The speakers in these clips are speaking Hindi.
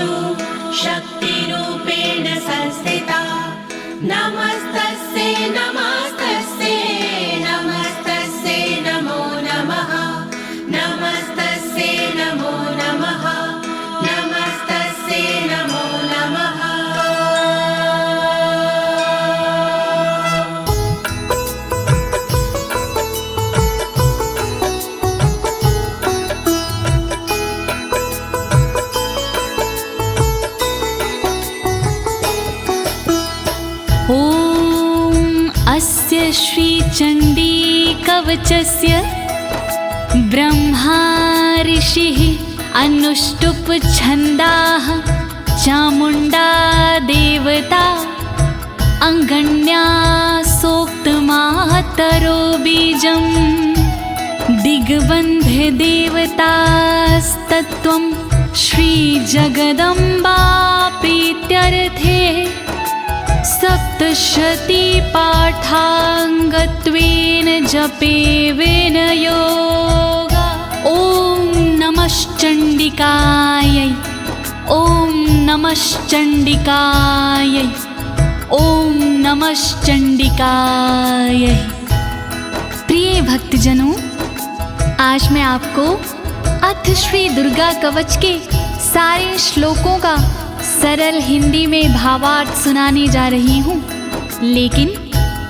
सर्वेषु शक्तिरूपेण संस्थिता। नमस्तस्यै नमस्तस्यै नमस्तस्यै नमो नमः। नमस्तस्यै नमो नमः। नमस्तस्यै नमो नमः। अस्य श्रीचण्डी कवचस्य ब्रह्मा ऋषिः अनुष्टुप् छन्दाः चामुण्डा देवता अङ्गण्या सोक्तमातरो बीजं दिग्बन्धे देवतास्तत्त्वं श्रीजगदम्बा प्रीत्यर्थे सप्तशती पाठाङ्गत्वेन जपे विनयोगा। ॐ नमश्चण्डिकायै ॐ नमश्चण्डिकायै ॐ नमश्चण्डिकायै। प्रिय भक्तजनों, आज मैं आपको अथ श्री दुर्गा कवच के सारे श्लोकों का सरल हिंदी में भावार्थ सुनाने जा रही हूँ। लेकिन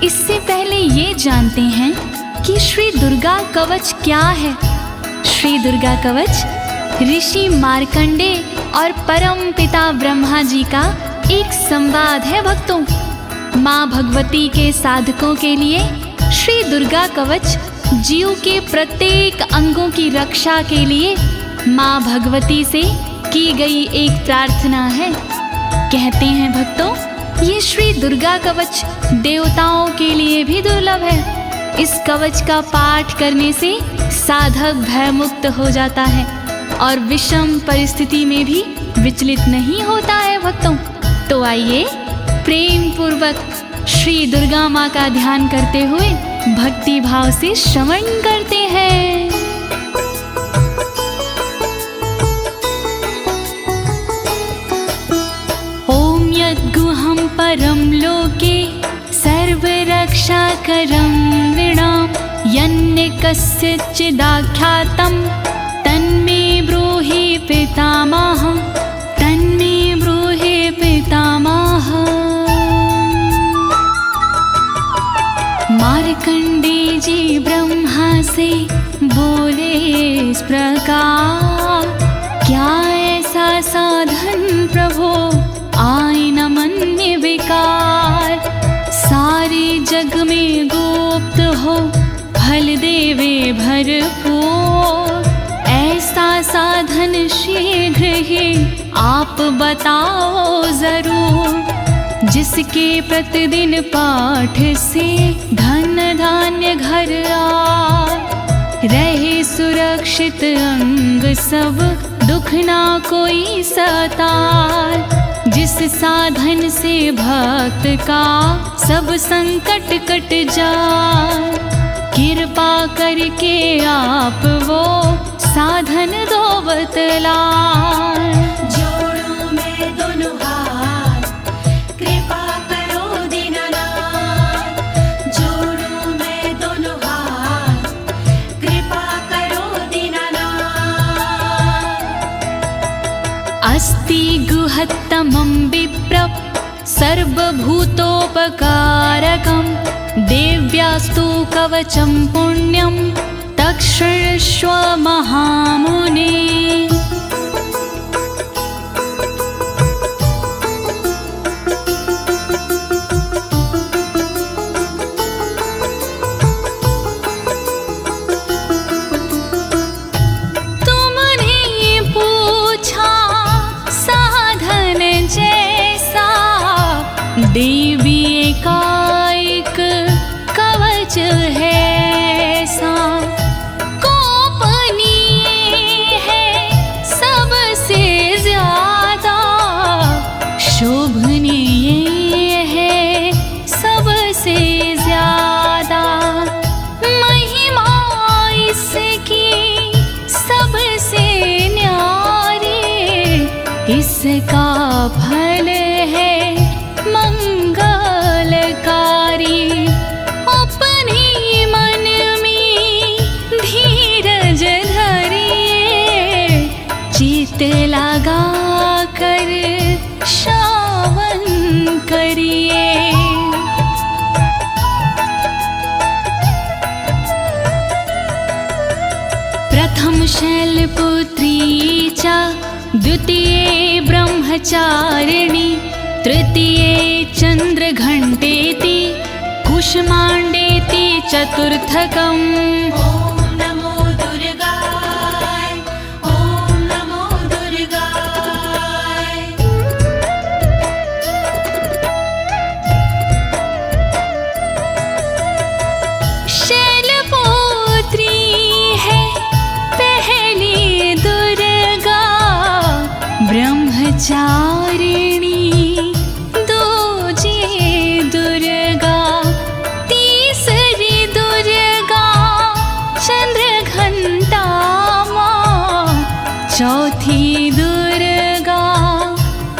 इससे पहले ये जानते हैं कि श्री दुर्गा कवच क्या है। श्री दुर्गा कवच ऋषि मार्कंडे और परम पिता ब्रह्मा जी का एक संवाद है भक्तों। माँ भगवती के साधकों के लिए श्री दुर्गा कवच जीव के प्रत्येक अंगों की रक्षा के लिए माँ भगवती से की गई एक प्रार्थना है। कहते हैं भक्तों, ये श्री दुर्गा कवच देवताओं के लिए भी दुर्लभ है। इस कवच का पाठ करने से साधक भयमुक्त हो जाता है और विषम परिस्थिति में भी विचलित नहीं होता है भक्तों। तो आइए प्रेम पूर्वक श्री दुर्गा माँ का ध्यान करते हुए भक्ति भाव से श्रवण करते हैं। गुहं परं लोके सर्वरक्षाकरं नृणां यन्ने कस्यचिदाख्यातं तन्मे ब्रूहि पितामह। तन्मे ब्रूहि पितामह। मार्कंडे जी ब्रह्मा से बोले इस प्रकार, क्या ऐसा साधन प्रभो आए न मन्य विकार। सारे जग में गुप्त हो फल देवे भरपूर। ऐसा साधन शीघ्र ही आप बताओ जरूर। जिसके प्रतिदिन पाठ से धन धान्य घर आए, रहे सुरक्षित अंग सब दुख ना कोई सताए। जिस साधन से भक्त का सब संकट कट जाए, कृपा करके आप वो साधन दो बतलाए। जोड़ूं मैं दोनों हाथ, कृपा करो दीनानाथ। जोड़ूं मैं दोनों हाथ, कृपा करो दीनानाथ। अस्ति गुहत्तमं विप्र सर्वभूतोपकारकं देव्यास्तु कवचं पुण्यं तक्षृष्व महामुने। देवी एकाएक कवच है सा, गोपनीय इसका फल है मंगलकारी। अपने मन में धीरज धरिए, चित लगा कर श्रवण करिए। प्रथम शैलपुत्री च द्वितीये ब्रह्मचारिणी, तृतीये चन्द्रघण्टेति, कुष्माण्डेति चतुर्थकम्। ॐ नमो दुर्गाय, ॐ नमो दुर्गाय। शैलपुत्री है पहली दुर्गा, ब्रह्मचारिणी दूजी दुर्गा, तीसरी दुर्गा चंद्रघंटा माँ, चौथी दुर्गा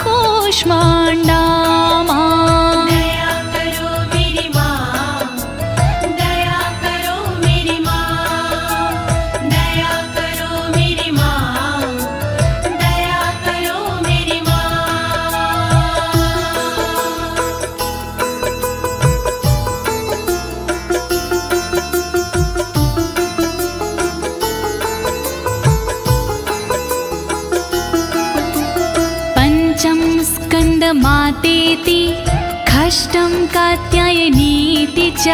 कूष्मांडा माँ। दया करो मेरी माँ, दया करो मेरी माँ, दया करो मेरी माँ, दया करो मेरी माँ। पंचम स्कंद मातेति, षष्ठम कात्यायनीति च,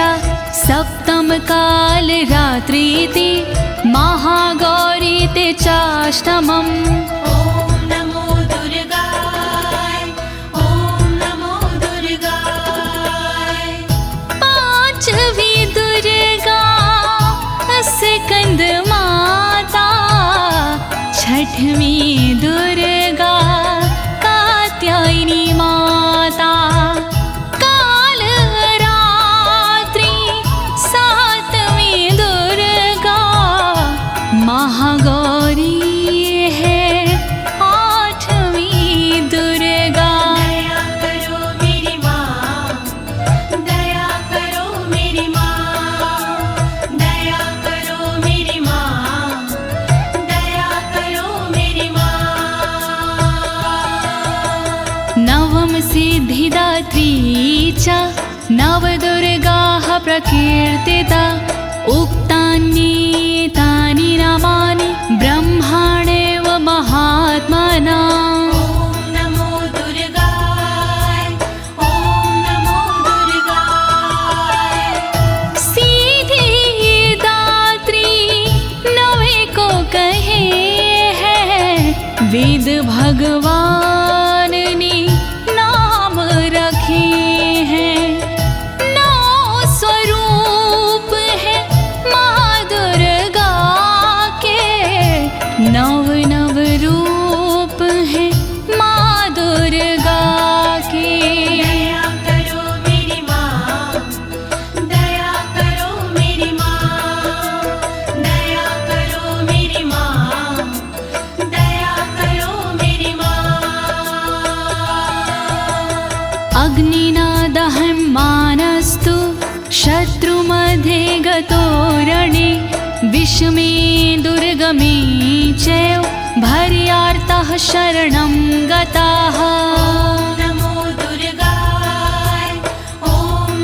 सप्तम काल रात्रीति, महागौरीति चाष्टमम्। ॐ नमो दुर्गाय, ॐ नमो दुर्गाय। पांचवी दुर्गा स्कंद माता, छठवीं दुर्गा कात्यायनी माता, काल रात्रि सातवीं दुर्गा महागौरी है, आठवीं दुर्गा। दया करो मेरी माँ, दया करो मेरी माँ, दया करो मेरी माँ, दया करो मेरी माँ। नवम सिद्धिदात्री च, नवदुर्गाः प्रकीर्तिता, उक्तान्येतानि नामानि ब्रह्माणेव महात्मना। ॐ नमो दुर्गाय, ॐ नमो दुर्गाय। सिद्धिदात्री नवे को कहे हैं, वेद भगवान ने नाम रखे हैं। नौ स्वरूप है माँ दुर्गा के, नव नव रूप है माँ दुर्गा के। दया करो मेरी माँ, दया करो मेरी माँ, दया करो मेरी माँ, दया करो मेरी माँ। अग्निना दह्यमानस्तु शत्रुमध्ये गतो रणे, विषमे दुर्गमे चैव भर्यार्तः शरणं गताः। ॐ नमो दुर्गाय, ॐ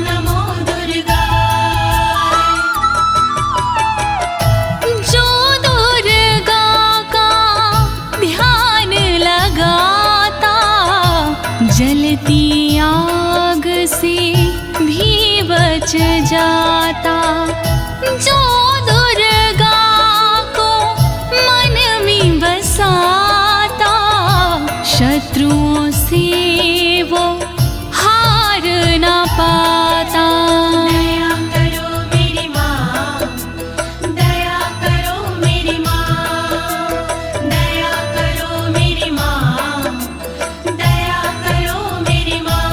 नमो दुर्गाय। जो दुर्गा का ध्यान लगाता, जलती आग से भी बच जाता। जो दुर्गा को मन में बसाता, शत्रुओं से वो हार न पाता। दया करो मेरी माँ, दया करो मेरी माँ, दया करो मेरी माँ, दया करो मेरी माँ।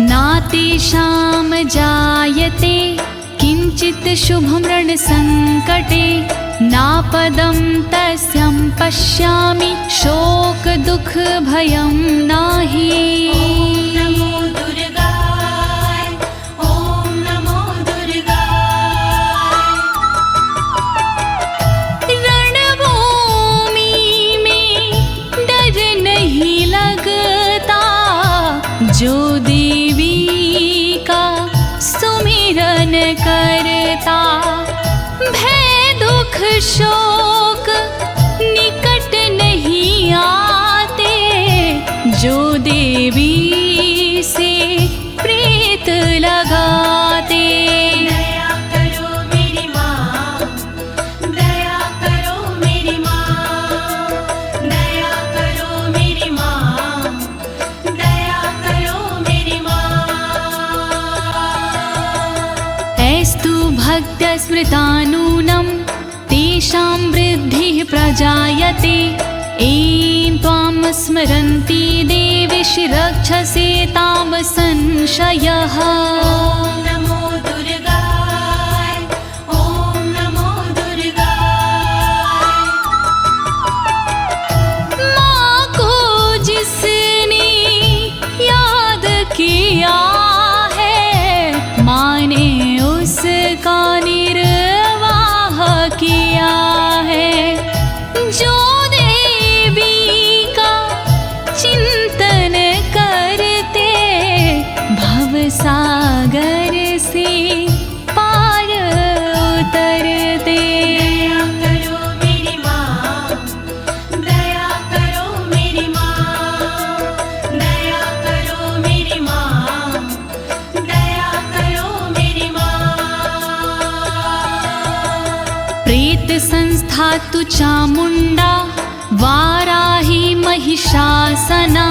नातेषां जायते किञ्चित् शुभं रणसङ्कटे, नापदं तस्यं पश्यामि शोक दुख भयं नाही। नमो दुर्गाय, ओम नमो दुर्गाय। रणभूमि में डर नहीं लगता, जो देवी का सुमिरन करता। भय दुख शोक निकट नहीं आते, जो देवी से प्रीत लगाते। दया करो मेरी माँ, दया करो मेरी माँ, दया करो मेरी माँ, दया करो मेरी माँ। ऐस्तु भक्तस्मृतानूनं तेषां वृद्धिः प्रजायते। ऐं त्वां स्मरन्ति देवीशि रक्षसे तां संशयः। ओम नमो दुर्गाय, ओम नमो दुर्गाय। माँ को जिसने याद किया है, माँ ने उसका निर्वाह किया है। जो देवी का चिंतन करते, भवसागर से पार उतरते। दया करो मेरी माँ, दया करो मेरी माँ, दया करो मेरी माँ, दया करो मेरी माँ। प्रेत संस्था तु चामुंडा, वाराही महिषासना।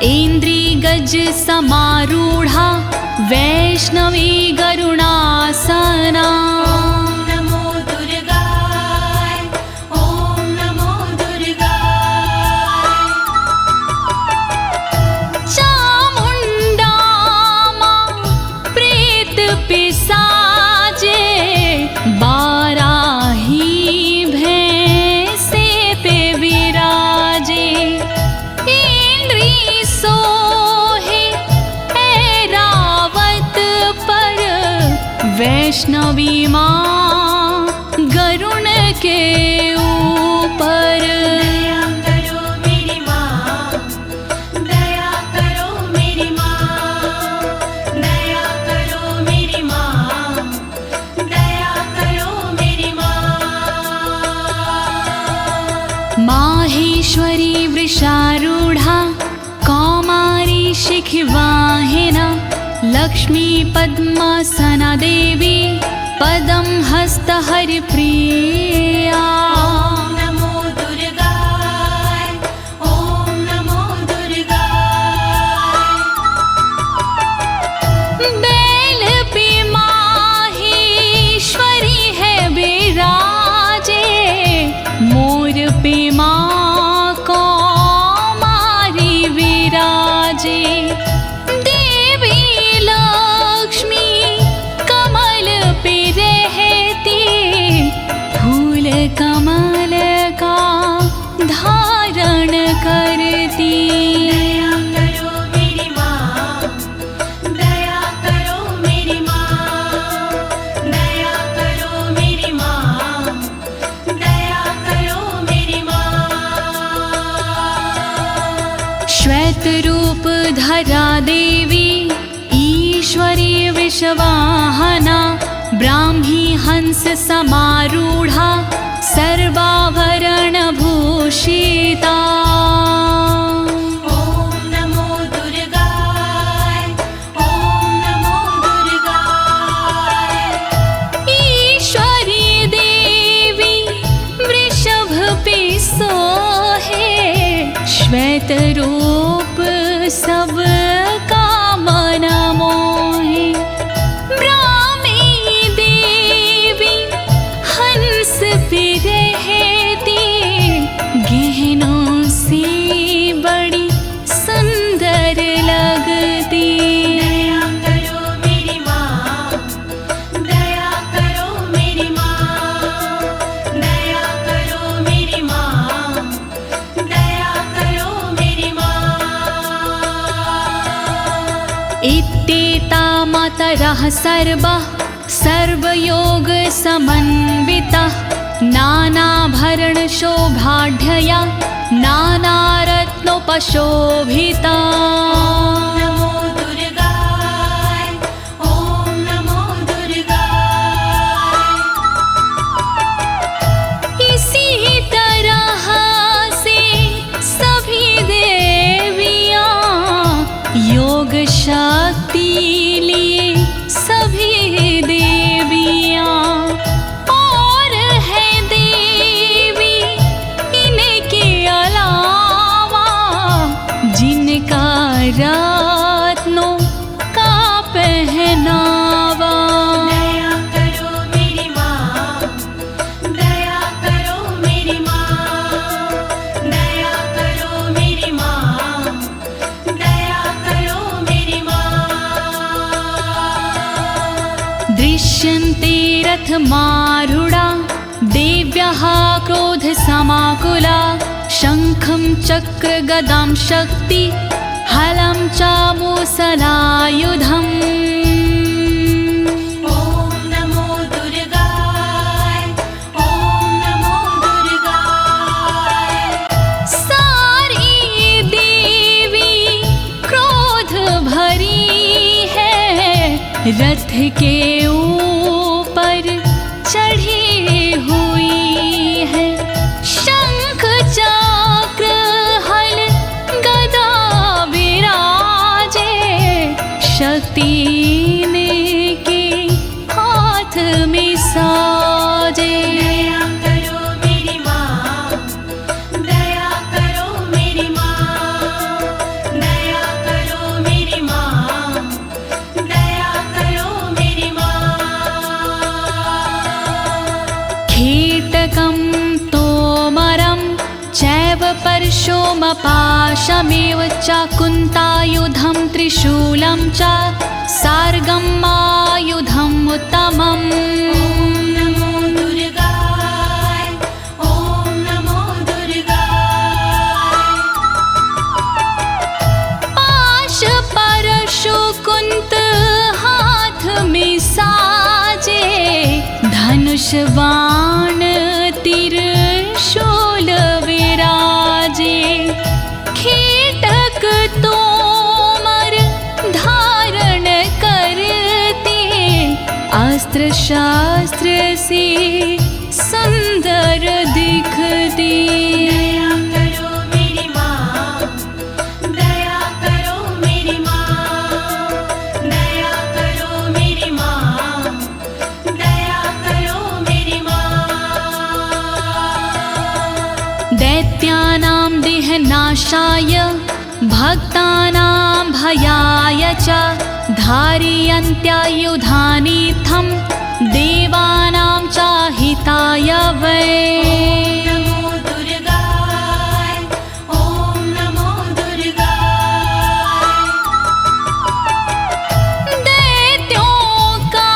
ऐन्द्री गज समारूढ़ा, वैष्णवी गरुणासना। ओम नमो दुर्गाय, ओम नमो दुर्गाय। चामुंडा माँ प्रेत पिसाजे, बाराही भैंसे पे विराजे। इंद्री सोहे ऐरावत पर, वैष्णवी माँ गरुण के ऊपर। दया करो मेरी माँ, दया करो मेरी माँ, दया करो मेरी माँ, दया करो मेरी माँ। माहेश्वरी वृषारूढ़ा, कौमारी शिखिवाहिना। लक्ष्मी पद्मासना देवी, पदं हस्त हरिप्रिया। ओम नमो दुर्गाय, ओम नमो दुर्गाय। बैल पे माहेश्वरी है विराजे, मोर पे माँ कौमारी विराजे। देवी लक्ष्मी कमल पे रहती, फूल कमल का धारण करती। दया करो मेरी माँ, दया करो मेरी माँ, दया करो मेरी माँ, दया करो मेरी माँ। श्वेत रूप धरा देवी, ईश्वरी विश्ववाहना। ब्राह्मी हंस समारूढ़ा, सर्वाभरण भूषिता। ओम नमो दुर्गाय, ओम नमो दुर्गाय। ईश्वरी देवी वृषभ पे सोहे, श्वेत रूप सब का मन मोहे। ब्राह्मी देवी हंस पे रहती, गहनों से बड़ी सुंदर लगती। दया करो मेरी माँ, दया करो मेरी माँ, दया मातरः सर्वः सर्वयोग समन्वितः नानाभरणशोभाढ्यया नानारत्नोपशोभिता। नमो दुर्गाय ॐ नमो दुर्गाय। इसी तरह से सभी देवियां योग शक्ति लिए सभी देवियां और है देवी इनके अलावा जिनका रत्नों का पहनावा। दया करो मेरी माँ, दया करो मेरी माँ, दया करो मेरी माँ, दया करो मेरी माँ। दृश्यन्ते रथमारूढा देव्यः क्रोधसमाकुला शङ्खं चक्रगदां शक्ति हलं च मुसलायुधम्। ॐ नमो दुर्गाय ॐ नमो दुर्गाय। सारी देवी क्रोध भरी है रथ के ऊपर चढ़ी हुई है। शंख चक्र हल गदा विराजे शक्ति इनके हाथ में साजे। दया करो मेरी माँ, दया करो मेरी माँ, दया करो मेरी माँ, दया करो मेरी माँ। कीटकं तोमरं चैव परशुमपाशमेव च कुन्तायुधं त्रिशूलं च सार्गमायुधम् उत्तमम्। नमो दुर्गाय ॐ नमो दुर्गाय। पाश परशु कुंत हाथ में साजे धनुष बाण त्रिशूल विराजे। कीटक तोमर धारण करते अस्त्र शास्त्र से सुंदर दिखते। दया करो मेरी माँ, दया करो मेरी माँ, दया करो मेरी माँ, दया करो मेरी माँ। दैत्यानां देहनाशाय भक्तानां भयाय च धारयन्त्यायुधानीथं देवानां च हिताय वै। नमो दुर्गाय ॐ नमो दुर्गाय। दैत्यों का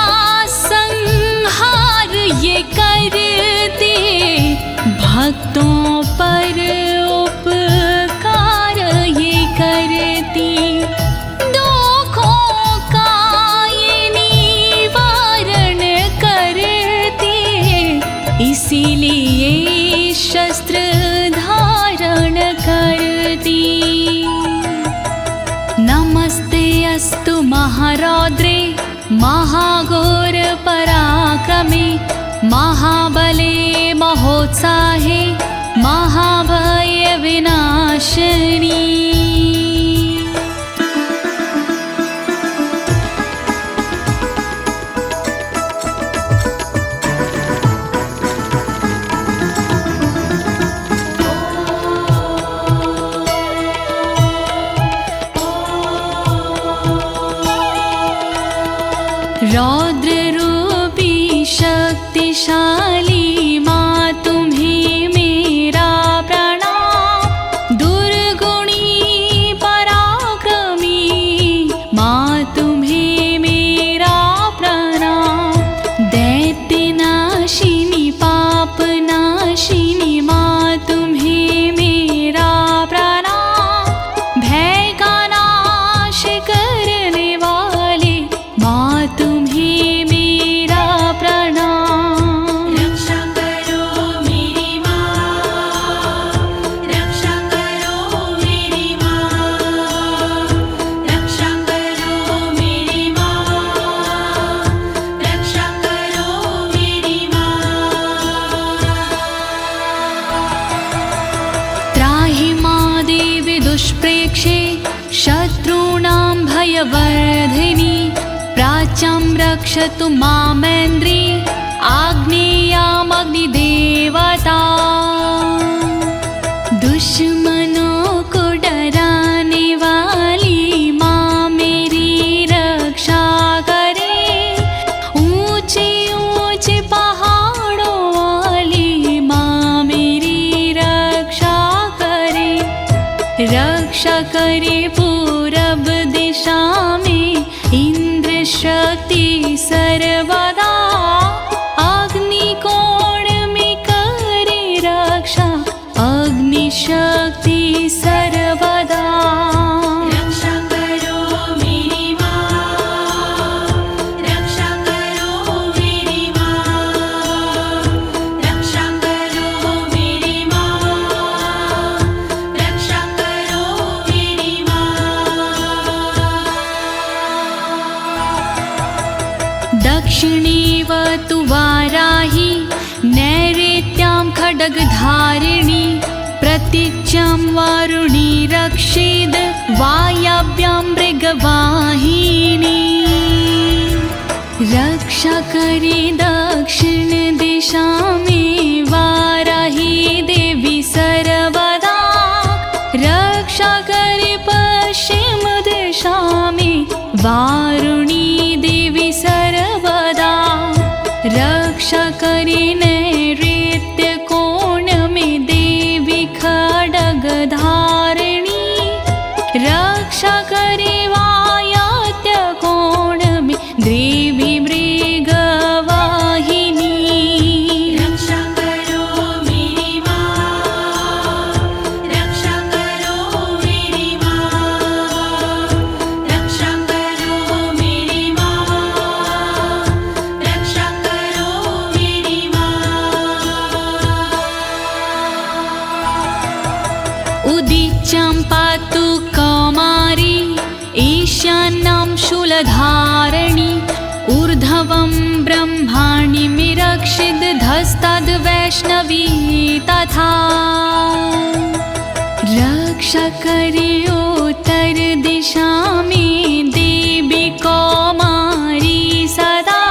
संहार ये करते भक्तों पर उपकार ये करती। दुखों का ये निवारण करती इसीलिए शस्त्र धारण करती। नमस्ते अस्तु महारौद्रे महाघोर पराक्रमे महाबले महोत्साहे महाभय विनाशिनी। रौद्र रूपी शक्तिशाली माँ तुम्हें मेरा प्रणाम। दुर्गुणी पराक्रमी माँ तुम्हें मेरा प्रणाम। दैत्यनाशिनी पापनाशिनी माँ तुम्हें मेरा प्रणाम। भय का नाश करने वाले माँ रक्षे शत्रूणां भयवर्धिनी प्राच्यां रक्षतु मामेन्द्री आग्नेयामग्निदेवता दुश्मनों को डराने वाली माँ मेरी रक्षा करे ऊंचे ऊंचे पहाड़ों वाली माँ मेरी रक्षा करे पूरब दिशा में इंद्र शक्ति सर्वदा अग्निकोण में करे रक्षा अग्नि शक्ति सर्वदा रक्षा करो मेरी माँ, रक्षा करो मेरी माँ, रक्षा करो मेरी माँ, रक्षा करो मेरी माँ। दक्षिणीवतु वाराही नैऋत्यां खड्गधारिणी प्रतीच्यां वारुणी रक्षेद् वायव्यां मृगवाहिनी रक्षा करे दक्षिण दिशा में वाराही देवी सर्वदा रक्षा करे पश्चिम दिशा में वारुणी देवी सर्वदा रक्षा करे नैऋत्य कोण में देवी खड्गधारिणी रक्षा करे वायव्य कोण में देवी मृगवाहिनी रक्षा करो मेरी माँ, रक्षा करो मेरी माँ, रक्षा करो मेरी माँ, रक्षा करो मेरी माँ। उदीच्यां पातु कौमारी ईशान्यां शूलधारिणी ऊर्ध्वं ब्रह्माणि रक्षिद् धस्ताद् वैष्णवी तथा रक्षा करे उत्तर दिशा में देवी कौमारी सदा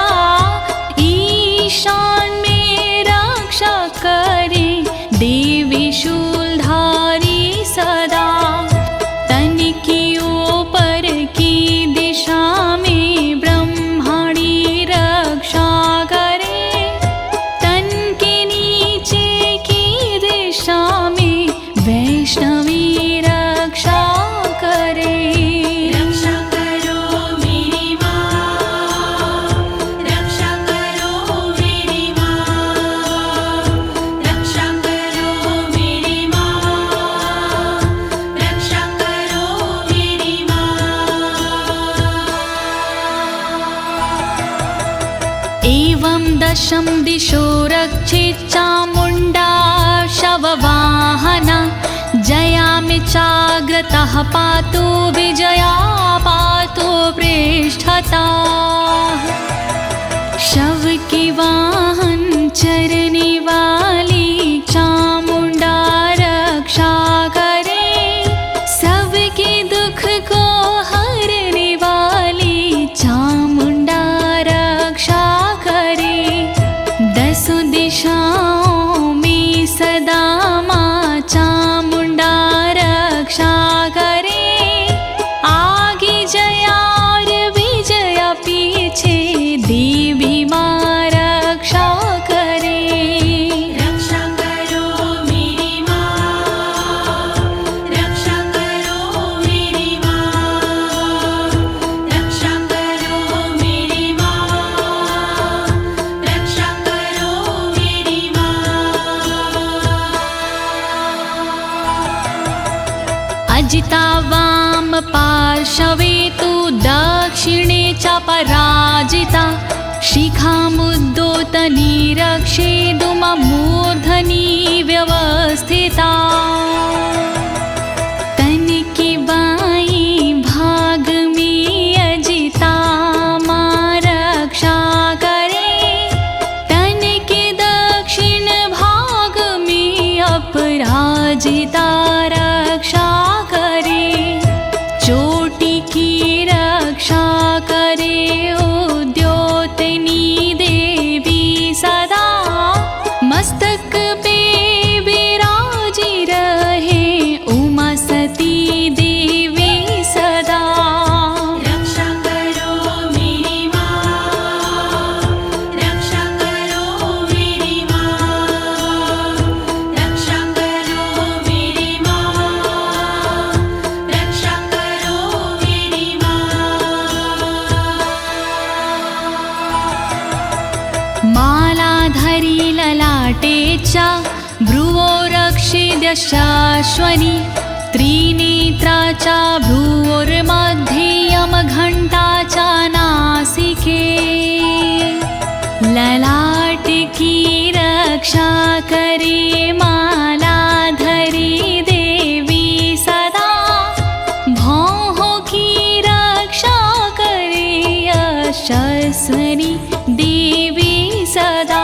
ईशान में रक्षा करे देवी शूलधारी सदा तन की ऊपर की दिशा में ब्रह्माणी रक्षा करे तन के नीचे की दिशा में वैष्णवी रक्षा करे रक्षा करो मेरी माँ, रक्षा करो मेरी माँ, रक्षा करो मेरी माँ, रक्षा करो मेरी माँ। एवं दशम दिशो रक्षेत् चामुण्डा शववाहना जयामि चाग्रतः पातु विजया पातु पृष्ठता शव के वाहन चरने वाली चामुण्डा रक्षा करे सबके दुख को हरने वाली चामुण्डा रक्षा करे दसों दिशाओं में सदा माँ चामुण्डा रक्षा करे आगे जया और विजया पीछे देवी माँ रक्षा करे रक्षा करो मेरी माँ, रक्षा करो मेरी माँ, रक्षा करो मेरी माँ, रक्षा करो मेरी माँ। अजिता वाम पार्श्वे तु दक्षिणे च पराजिता शिखामुद्दोतनी रक्षेदुममूर्धनि व्यवस्थिता तन के बाईं भाग में अजिता माँ रक्षा करे तन के दक्षिण भाग में अपराजिता रक्षा करे ललाटे च भ्रुवो रक्षिद्यशाश्वनी त्रिनेत्रा च भ्रुवोर्मध्ये यमघण्टा च नासिके ललाट की रक्षा करे मालाधरी देवी सदा भौह की रक्षा करे यशस्विनी देवी सदा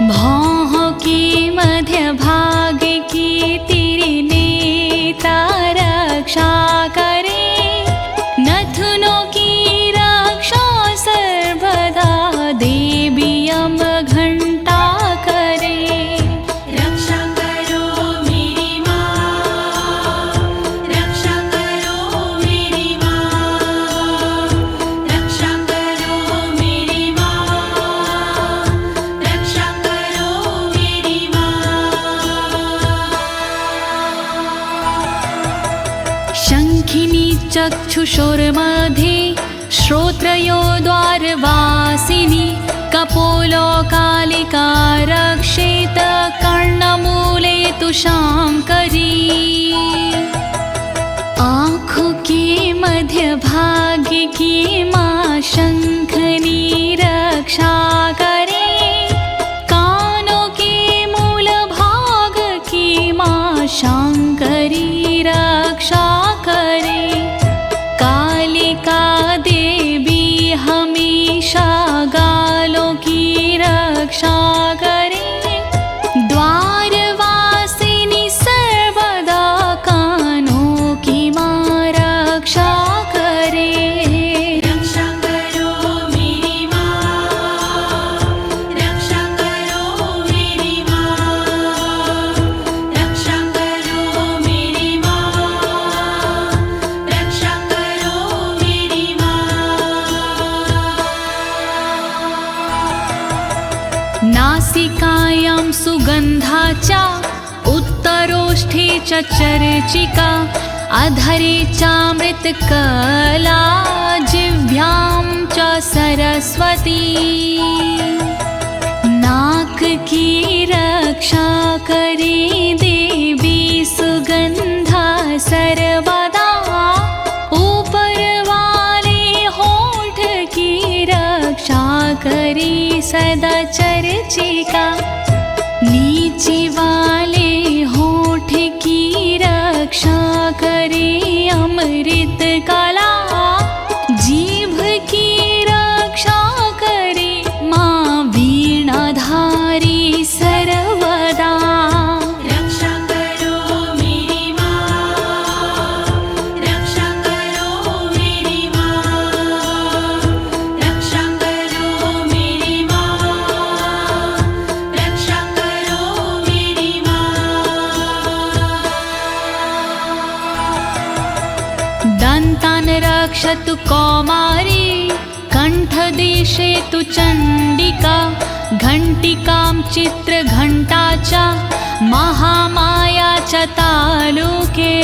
भौह की मध्य भाग की त्रिनेत्रा रक्षा करे नथुनों की रक्षा सर्वदा देवी यमघण्टा करे रक्षा करो मेरी माँ रक्षा करो मेरी माँ रक्षा करो मेरी माँ रक्षा करो मेरी माँ शङ्खिनी चक्षुषोर्मध्ये श्रोत्रयो द्वारवासिनी कपोलो कालिका रक्षेत कर्णमूले तु शाङ्करी आँखों के मध्य भाग की माँ शंखनी रक्षा करे कानों के मूल भाग की माँ शंकरी रक्षा करे कालिका देवी हमेशा गालों की रक्षा करे द्वारवासिनी सर्वदा कानों की माँ रक्षा करे रक्षा करो मेरी माँ रक्षा करो मेरी माँ रक्षा करो मेरी माँ रक्षा करो मेरी माँ नासिकायां सुगन्धा च उत्तरोष्ठे च चर्चिका अधरे चामृतकला जिह्वां च सरस्वती नाक की रक्षा करे देवी सुगंधा सर्वदा ऊपर वाले होठ की रक्षा करे सदा चर्चिका नीचे वाले होठ की रक्षा करे अमृत कला जीभ की रक्षा करे माँ वीणाधारी सर्वदा रक्षा करो मेरी माँ रक्षा करो मेरी माँ रक्षा करो मेरी माँ रक्षा करो मेरी माँ दन्तान् रक्षतु कौमारी कण्ठदेशे तु चण्डिका घण्टिकां चित्रघण्टा च महामाया च तालुके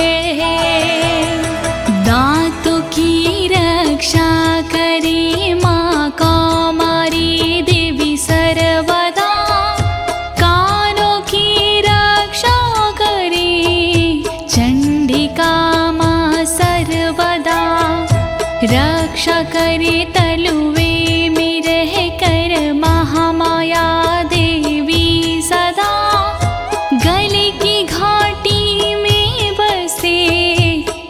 दातु की रक्षा करे माँ कौमारी देवी सर्वदा कानों की रक्षा करे चण्डिका माँ सर्वदा रक्षा करे तलुवे में रह कर महामाया देवी सदा गले की घाटी में बसे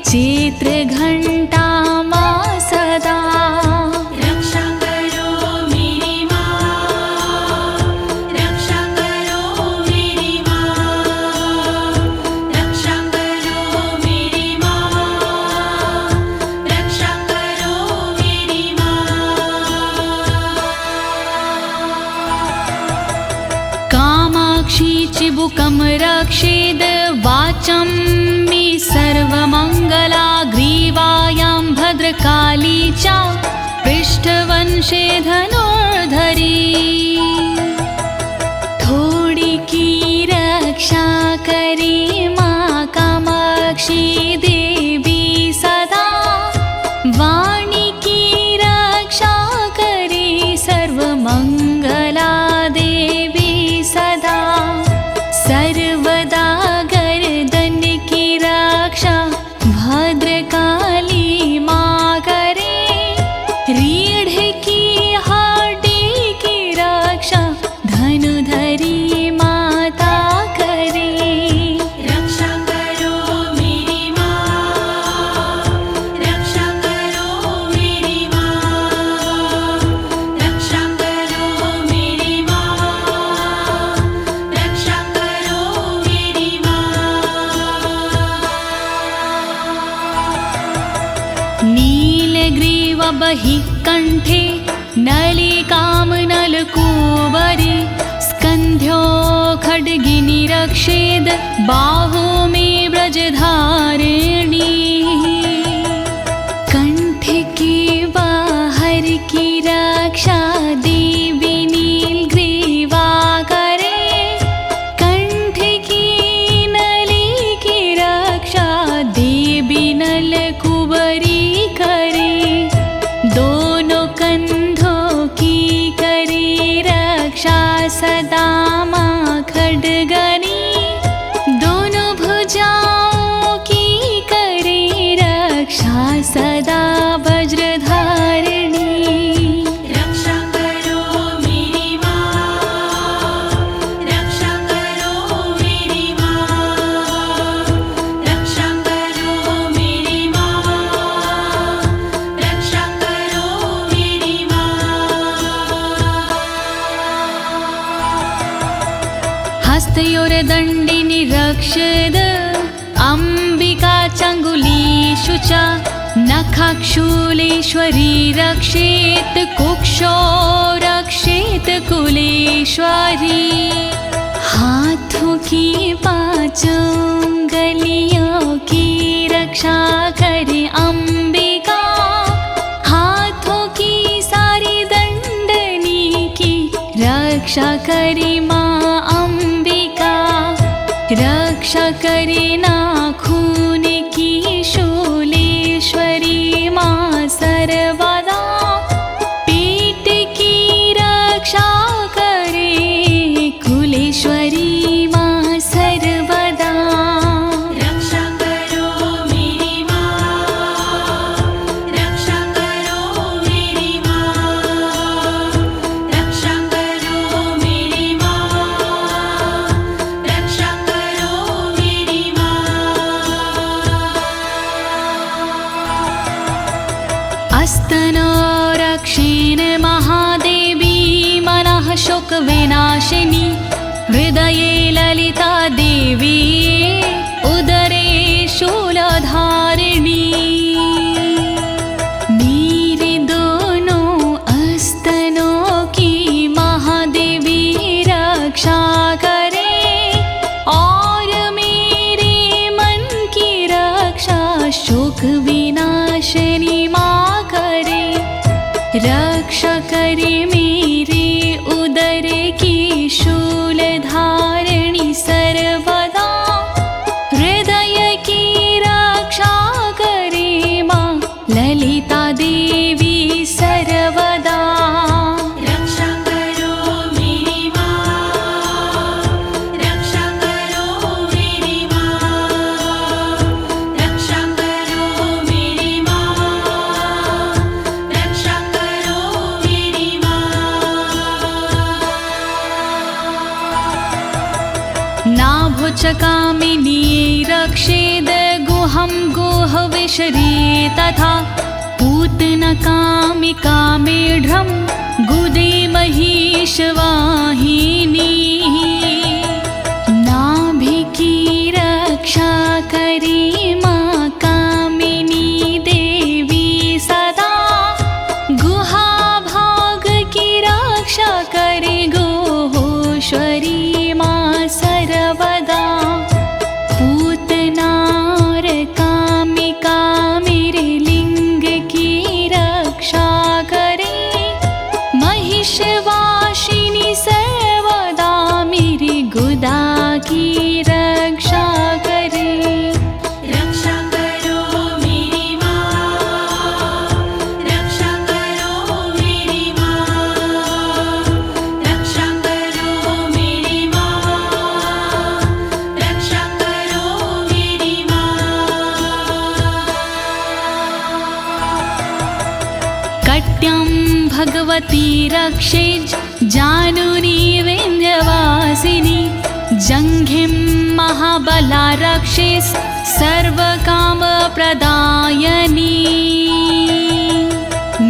चित्र घंटा माँ सदा रक्षा करो मेरी माँ रक्षा करो मेरी माँ रक्षा करो मेरी माँ रक्षा करो मेरी माँ कामाक्षी चिबुकं रक्षेद वाचं मे सर्वमङ्गला ग्रीवायां भद्रकाली च पृष्ठवंशे धनुर्धरी थोड़ी की रक्षा करे माँ कामाक्षी देवी सदा वाणी की रक्षा करे सर्वमंगला देवी सदा बहि कंठे नलिकां नलकूबरी स्कन्ध्यो खड्गिनी रक्षेद बाहु मे ब्रजधारिणी कंठ के बाहर की रक्षा देवी नीलग्रीवा करे कंठ की नली की रक्षा देवी नलकूबरी करे दोनों कंधों की करे रक्षा सदा माँ खड्गनी दोनों भुजाओं की करे रक्षा सदा वज्रधारिणी रक्षा करो मेरी माँ, रक्षा करो मेरी माँ, रक्षा करो मेरी माँ, रक्षा करो मेरी माँ। हस्तयोर्दण्डिनी रक्षद अम्बिका चङ्गुलीषु च नखाक्षूलेश्वरी रक्षेत कुक्षो रक्षेत कुलेश्वरी हाथों की पांचों उंगलियों की रक्षा करे अम्बिका हाथों की सारी दंडनी की रक्षा करे माँ अम्बिका रक्षा करे नाखून की शूलेश्वरी माँ सर्वदा पेट की रक्षा करे कुलेश्वरी माँ सर्वदा रक्षा करो मेरी माँ, रक्षा करो मेरी माँ, रक्षा करो मेरी माँ, रक्षा करो मेरी माँ। अस्तनो रक्षेण महादेवी मनः शोकविनाशिनी हृदये ललिता देवी उदरे शूलधारिणी मेरे दोनों अस्तनों की महादेवी रक्षा करे और मेरे मन की रक्षा शोक विनाशिनी माँ करे रक्षा करे मेरे उदर की शूलधारिणी सर्वदा हृदय की रक्षा करे माँ ललिता देवी सर्वदा रक्षा करो मेरी माँ, रक्षा करो मेरी माँ, रक्षा करो मेरी माँ, रक्षा करो मेरी माँ। नाभुचकामिनी रक्षेद गुहं गुहविशरी तथा पूतनकामिका मेढ्रं गुदे महिषवाहिनी नाभि की रक्षा करे माँ कामिनी देवी सदा गुहा भाग की रक्षा करे गोहोश्वरी माँ सर्वदा पूतनार कामिका मेरे लिंग की रक्षा करे महिषवासिनी सर्वदा मेरी गुदा की रक्षा करे रक्षा करो मेरी माँ, रक्षा करो मेरी माँ, रक्षा करो मेरी माँ, रक्षा करो मेरी माँ। कट्यं भगवती रक्षेज जानुनी विन्ध्यवासिनी जङ्घिं महाबला रक्षेस् सर्वकामप्रदायिनी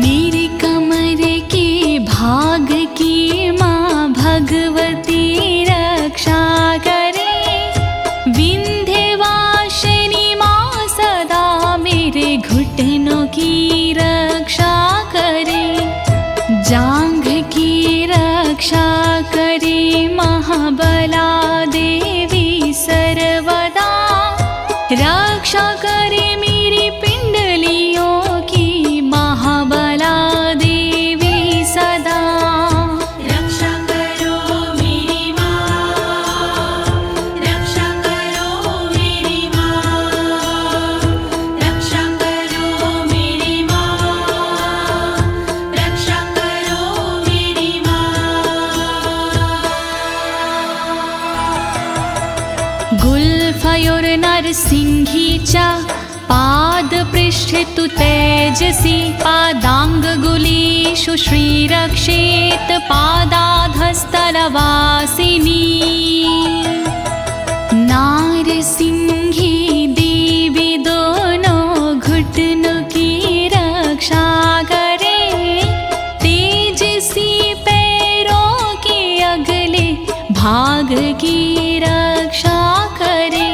मेरे कमर के भाग की माँ भगवती रक्षा करे विन्ध्यवासिनी माँ सदा मेरे घुटनों की रक्षा महाबला देवी सर्वदा, रक्षा करे मेरी पिंडलियों की महाबला देवी सदा। रक्षा करो मेरी माँ, रक्षा करो मेरी माँ, रक्षा करो मेरी माँ, रक्षा करो मेरी माँ। गुल्फयोर्नरसिंहीचा पादपृष्ठे तु तेजसि, पादाङ्गुलीषु श्रीरक्षेत् पादाधस्तलवासिनी। नारसिंही देवी दोनों घुटनों की रक्षा करे, तेजसी पैरों के अगले भाग की रक्षा करे।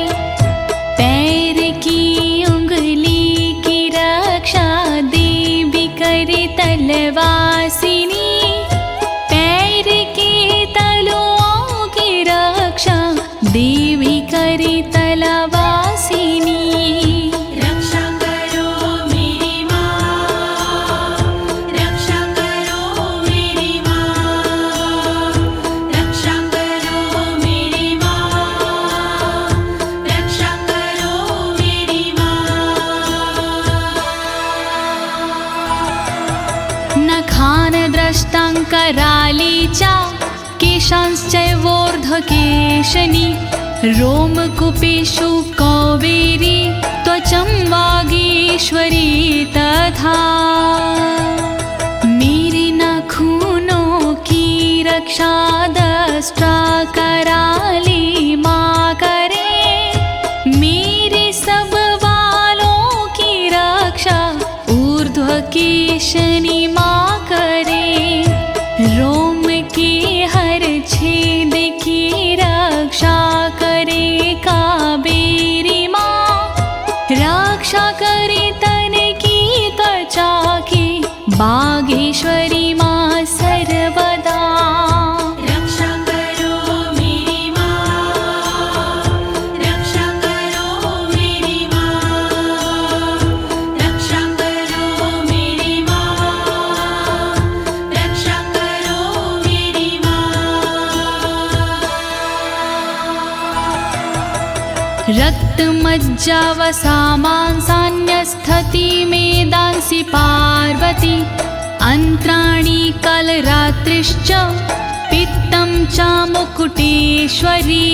पैर की उंगली की रक्षा देवी करे तलवासिनी, पैर के तलुओं की रक्षा देवी करे तलवासिनी। रक्षा करो मेरी माँ, रक्षा करो मेरी माँ, रक्षा करो मेरी माँ, रक्षा करो मेरी माँ। नखानद्रष्टाङ्करालीचा केशांश्चैवोर्ध्वकेशनी, रोमकूपेषु कौवेरी त्वचं वागीश्वरी तथा। मेरे नाखूनों की रक्षा दष्टा कराली माँ करे, मेरे सब बालों की रक्षा ऊर्ध्वकेशनी माँ करे। रोम के हर छेद की रक्षा करे कावेरी माँ, रक्षा करे तन की त्वचा की बागेश्वरी माँ सर्वदा। रक्षा करो मेरी माँ, रक्षा करो मेरी माँ, रक्षा करो मेरी माँ, रक्षा करो मेरी माँ। रक्तमज्जावसामांसान्यस्थति मेदांसि पार्वती, अन्त्राणि कलरात्रिश्च पित्तं च मुकुटेश्वरी।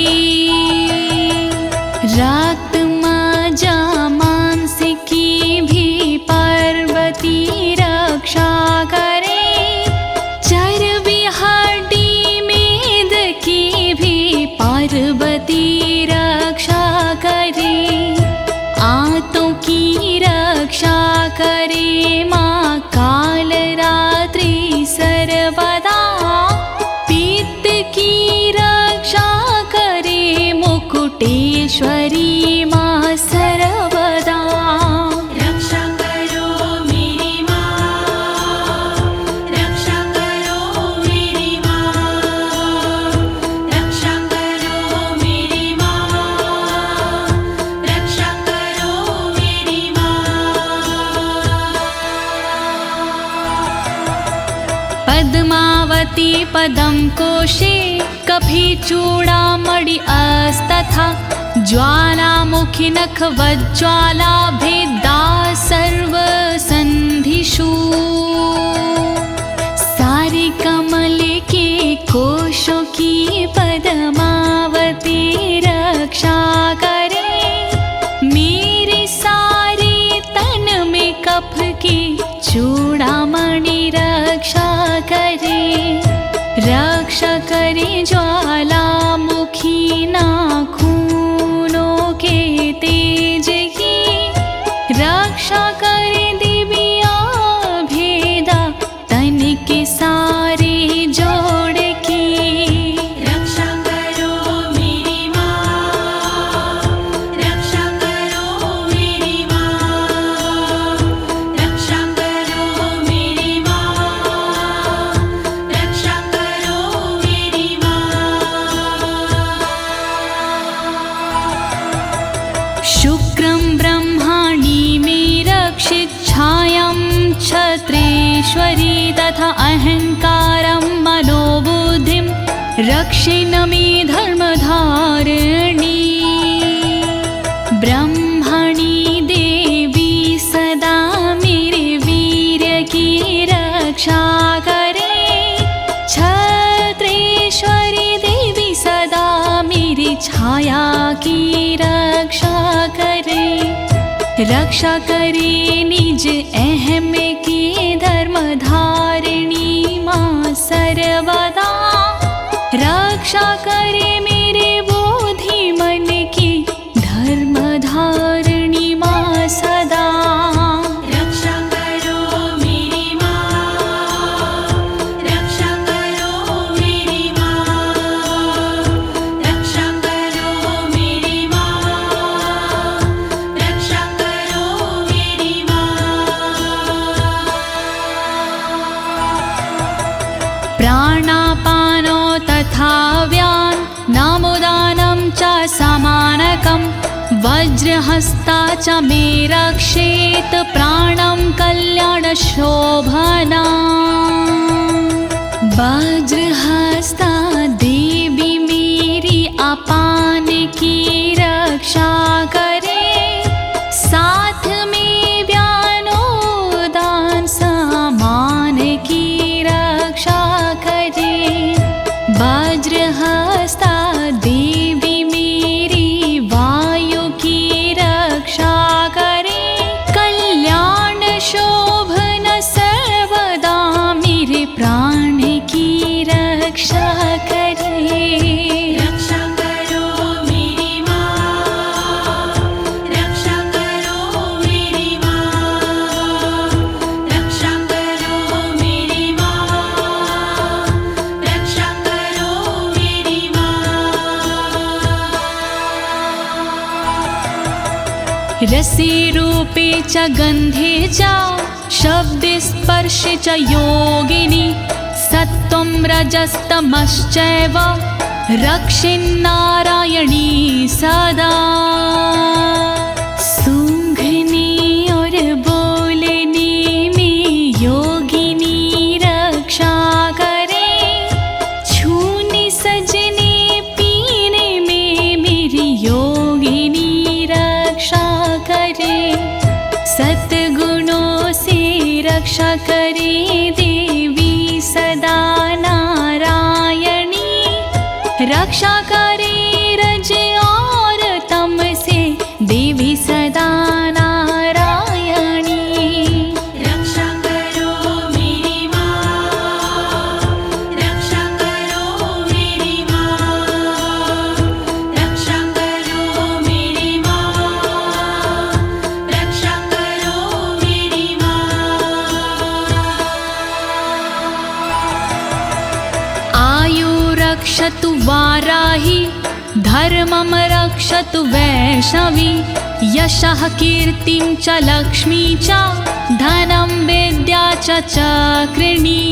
रक्तमज्जामांसिकी भी पार्वती रक्षा करे, चर्बी हड्डी मेद की भी पार्वती रक्षा करे। आंतों की रक्षा करे माँ कालरात्रि सर्वदा, पित्त की रक्षा करे मुकुटेश्वरी माँ सर्वदा। रक्षा करो मेरी माँ, रक्षा करो मेरी माँ, रक्षा करो मेरी माँ, रक्षा करो मेरी माँ। पद्मावती पदं कोशे कफीचूडामणि अस्तथा, ज्वालामुखी नखवज्ज्वाला भेदा सर्वसन्धिषु। सारे कमल के कोशों की पद्मावती रक्षा करे, मेरे सारे तन में कफ की चूड़ामणि रक्षा करे। रक्षा करे ज्वालामुखी नाखूनों के तेज की, रक्षा करे दिव्या भेदा तन के सारे जोड़ की। रक्षा करो मेरी माँ, रक्षा करो मेरी माँ, रक्षा करो मेरी माँ, रक्षा करो मेरी माँ। क्षत्रेश्वरी तथा अहंकारं मनोबुद्धिं रक्षिणमि धर्मधारिणी ब्रह्मणि देवी सदा मेरे वीर्य की रक्षा करे। क्षत्रेश्वरी देवी सदा मेरी छाया की रक्षा करे। रक्षा करे निज अहम की धर्मधारिणी माँ सर्वदा। रक्षा करे मेरे बोधि मन की धर्मधारिणी माँ सदा। रक्षा करो मेरी माँ, रक्षा करो मेरी माँ, रक्षा करो मेरी माँ, रक्षा करो मेरी माँ। प्राणापानो तथा व्यान नामोदानं च समानकं वज्रहस्ता च मे रक्षेत प्राणं कल्याणशोभना। वज्रहस्ता देवी मेरी अपान की रक्षा करे। साथ में व्यानोदान समान की रक्षा करे। वज्रहस्ता देवी मेरी वायु की रक्षा करे। कल्याण शोभन सर्वदा मेरे प्राण की रक्षा करे। रक्षा करो मेरी माँ, रक्षा करो मेरी माँ, रक्षा करो मेरी माँ, रक्षा करो मेरी माँ। रसे रूपे च गन्धे च शब्दे स्पर्शे च योगिनी सत्त्वं रजस्तमश्चैव रक्षिन्नारायणी सदा। सूंघने और बोलने में योगिनी रक्षा करे। छूने सजने पीने में मेरी योगिनी रक्षा करे। सद्गुणों से रक्षा करे देवी सदा नारायणी। रक्षा करे रज और तम से देवी सदा नारायणी। रक्षा करो मेरी माँ, रक्षा करो मेरी माँ, रक्षा करो मेरी माँ, रक्षा करो मेरी माँ। आयु रक्षतु वाराही धर्मं रक्षतु वैष्णवी। यशः कीर्तिं च लक्ष्मी च धनं विद्या च चक्रिणी।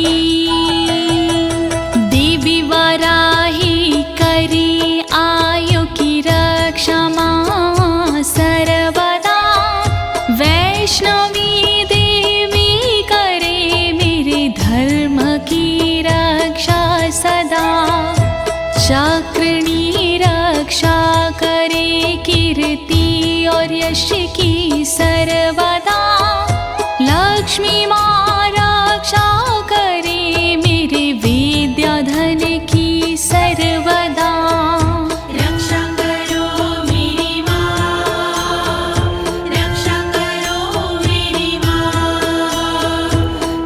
देवी वाराही करे आयु की रक्षा माँ सर्वदा। वैष्णवी देवी करे मेरे धर्म की रक्षा सदा। चक्रिणी रक्षा करे कीर्ति और यश की सर्वदा। लक्ष्मी माँ रक्षा करे मेरे विद्या धन की सर्वदा। रक्षा करो मेरी माँ, रक्षा करो मेरी माँ,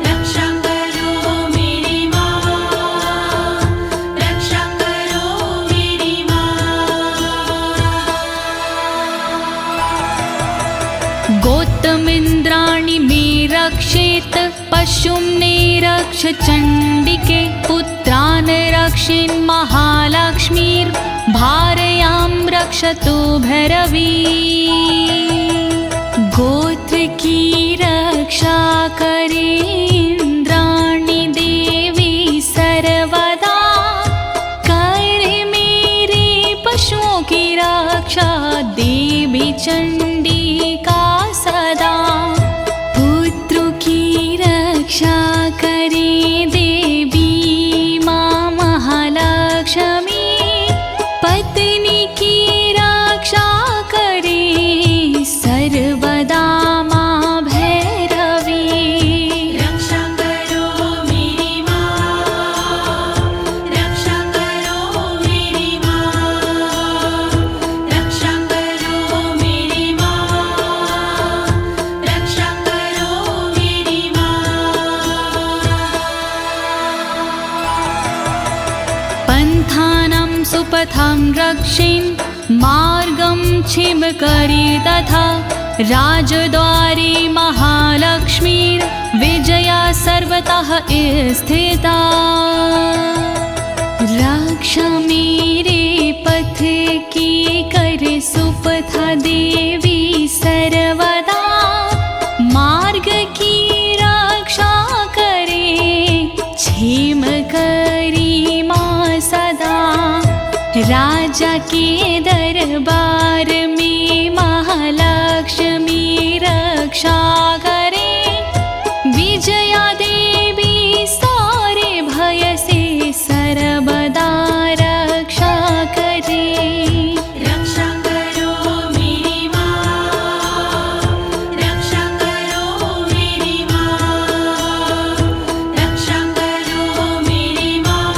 रक्षा करो मेरी माँ, रक्षा करो मेरी माँ। गोत्तमिन्द्राणि मे रक्षेत पशुं निरक्ष चण्डिके। पुत्रान् रक्षेन् महालक्ष्मीर्भार्यां रक्षतु भैरवी। गोत्र की रक्षा करे इंद्राणी देवी सर्वदा। करे मेरे पशुओं की रक्षा देवी चंडिका सदा। पुत्रों की सुपथं रक्षेन् मार्गं छिमकरी तथा राजद्वारे महालक्ष्मीर्विजया सर्वतः स्थिता। रक्षा मेरे पथ की कर सुपथा देवी सर्वदा, मार्ग की रक्षा करे क्षेम करी माँ सदा। राजा के दरबार में महालक्ष्मी रक्षा करे, विजया देवी सारे भय से सर्वदा रक्षा करे। रक्षा करो मेरी माँ, रक्षा करो मेरी माँ, रक्षा करो मेरी माँ,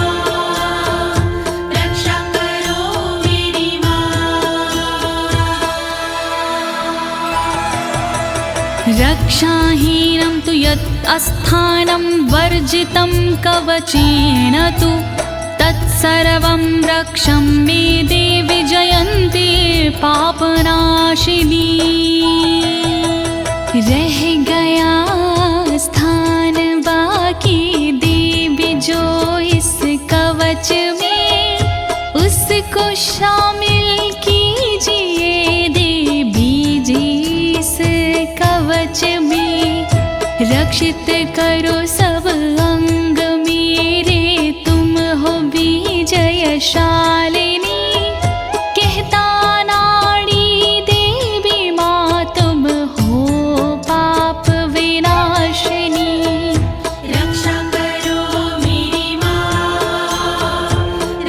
रक्षा करो मेरी माँ। रक्षाहीनं तु यत् अस्थानं वर्जितं कवचेन तु, तत्सर्वं रक्षं मे देवि जयन्ती पापनाशिनी। रह गया स्थान बाकी देवी जो इस कवच में, उसको शामिल कीजिए देवी जी इस कवच में। रक्षित करो सब अंग मेरे, तुम हो विजयशालिनी। कहता नाड़ी देवी माँ तुम हो पाप विनाशिनी। रक्षा करो मेरी माँ,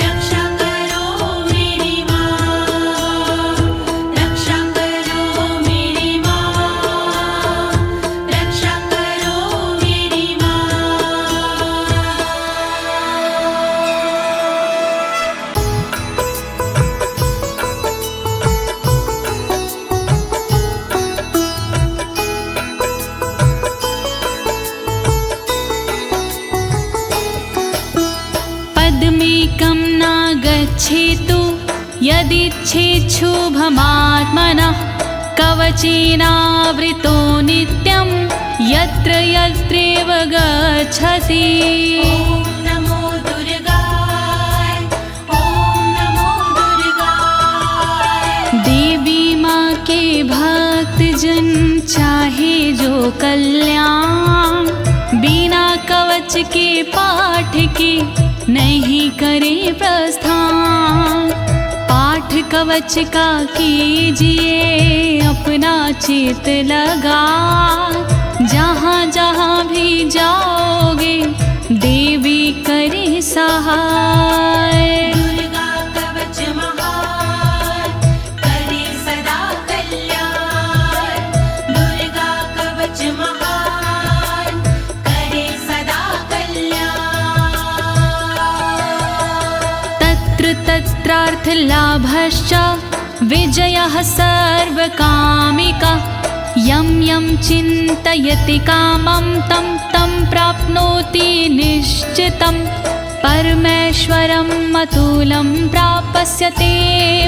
रक्षा करो मेरी माँ, रक्षा करो मेरी माँ, रक्षा करो मेरी माँ। पद्मेकं न गच्छेतु यदिच्छेच्छुभमात्मनः, कवचेनावृतो नित्यं यत्र यत्रैव गच्छति। ॐ नमो दुर्गाय, ॐ नमो दुर्गाय। देवी माँ के भक्त जन चाहे जो कल्याण, बिना कवच के पाठ के नहीं करे प्रस्थान। पाठ कवच का कीजिए अपना चित लगा, जहाँ जहाँ भी जाओगे देवी करे सहाय। दुर्गा कवच महान, करे सदा कल्याण। दुर्गा कवच महान, करे सदा कल्याण। तत्र तत्रार्थलाभश्च विजयः सर्वकामिका। यं यं चिन्तयति कामं तं तं प्राप्नोति निश्चितं। परमेश्वरम् अतुलं प्राप्स्यते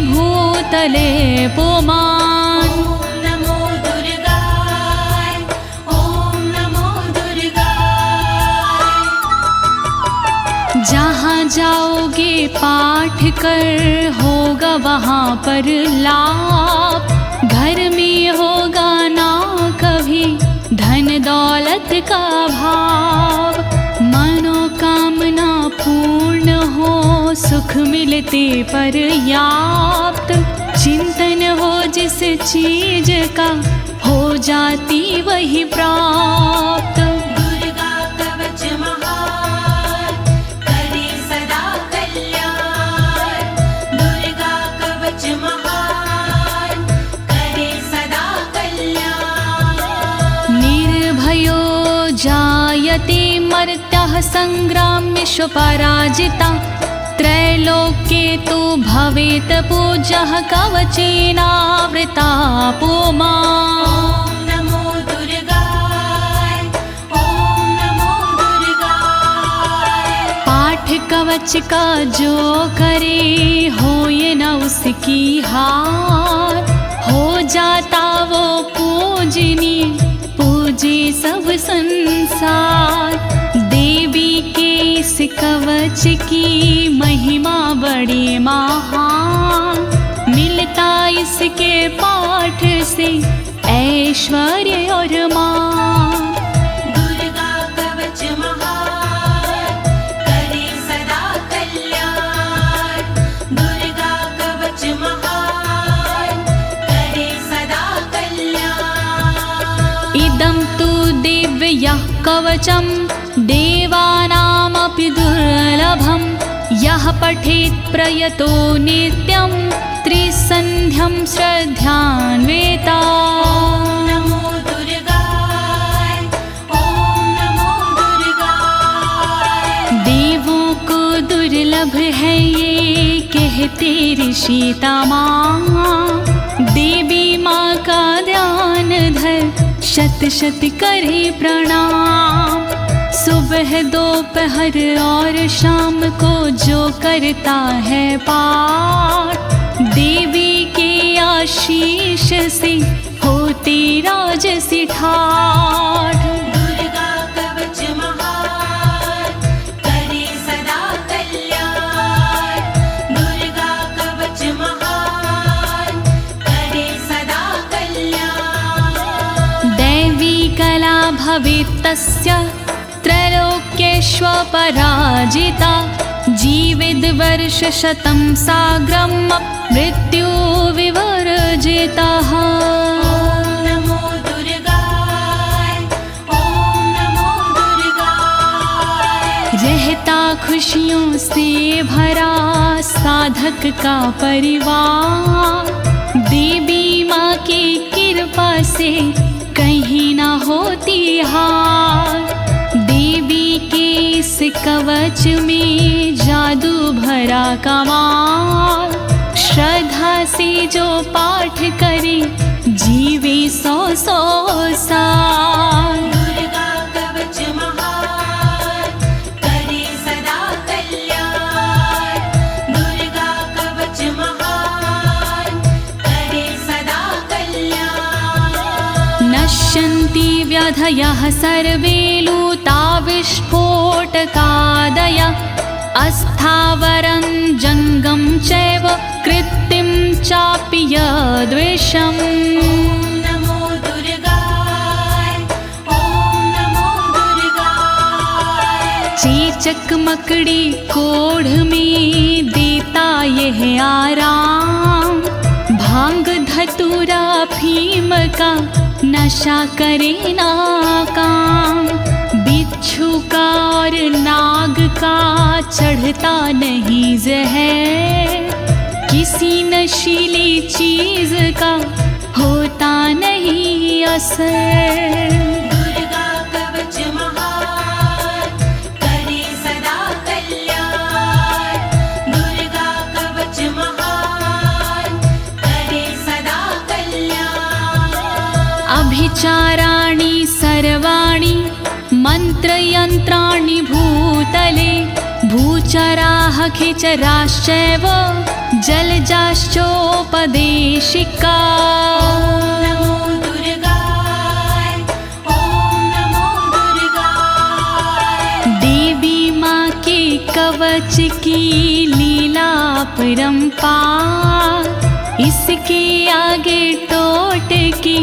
भूतले पुमान्। ॐ नमो दुर्गाय, ॐ नमो दुर्गाय। जहाँ जाओगे पाठ कर होगा वहाँ पर लाभ। घर में होगा ना कभी धन दौलत का भाव। मनोकामना पूर्ण हो सुख मिलते पर्याप्त। चिंतन हो जिस चीज का हो जाती वही प्राप्त। दुर्गा कवच महान, करे सदा कल्याण। दुर्गा कवच महान, करे सदा कल्याण। निर्भयो जायते मर्त्यः संग्राम्येषु पराजिता। त्रैलोक्ये तु भवेत् पूज्यः कवचेनावृता पुमान्। ॐ नमो दुर्गाय, ॐ नमो दुर्गाय। पाठ कवच का जो करे हो संसार। देवी के इस कवच की महिमा बड़ी महान, मिलता इसके पाठ से ऐश्वर्य और मान। दुर्गा कवच महान, करे सदा कल्याण। दुर्गा कवच महान, करे सदा कल्याण। इदं तु दिव्यः कवचं देवानामपि दुर्लभं। यः पठेत् प्रयतो नित्यं त्रिसन्ध्यं श्रद्धान्विता। नमो दुर्गाय, ओम नमो दुर्गाय। देवों को दुर्लभ है ये कहते ऋषि तमाम। देवी माँ का ध्यान धर शत शत करे प्रणाम। सुबह दोपहर और शाम को जो करता है पाठ, देवी के आशीष से होती राजसी ठाठ। दुर्गा कवच महान, करे सदा कल्याण। दुर्गा कवच महान, करे सदा कल्याण। दैवी कला भवेत् तस्य त्रैलोक्येष्वपराजिता। जीवेद् वर्षशतं साग्रं मृत्यु विवर्जितः। ॐ नमो दुर्गाय, ॐ नमो दुर्गाय। रहता खुशियों से भरा साधक का परिवार। देवी माँ की कृपा से कहीं ना होती हार। देवी के इस कवच में जादू भरा कमाल। श्रद्धा से जो पाठ करे जीवे 100 साल। दुर्गा कवच महान, करे सदा कल्याण। दुर्गा कवच महान, करे सदा कल्याण। नश्यन्ति व्याधयः सर्वे लूता विस्फोटकादय। अस्थावरं जङ्गं चैव कृत्तिं चापि यद्विषम्। ॐ नमो दुर्गाय, ॐ नमो दुर्गाय। चेचक मकड़ी कोढ़ में देता यह आराम। भांग धतूरा भीम का नशा करे ना काम। बिच्छू का और नाग का चढ़ता नहीं जहर। किसी नशीली चीज का होता नहीं असर। दुर्गा कवच महान, करे सदा कल्याण। दुर्गा कवच महान, करे सदा कल्याण। अभिचाराणि सर्वाणि मंत्रयंत्राणि भूतले। भूचराः खिचराश्चैव जलजाश्चोपदेशिका। नमो दुर्गाय, ॐ नमो दुर्गाय। देवी माँ के कवच की लीला परंपार। इसके आगे टोटके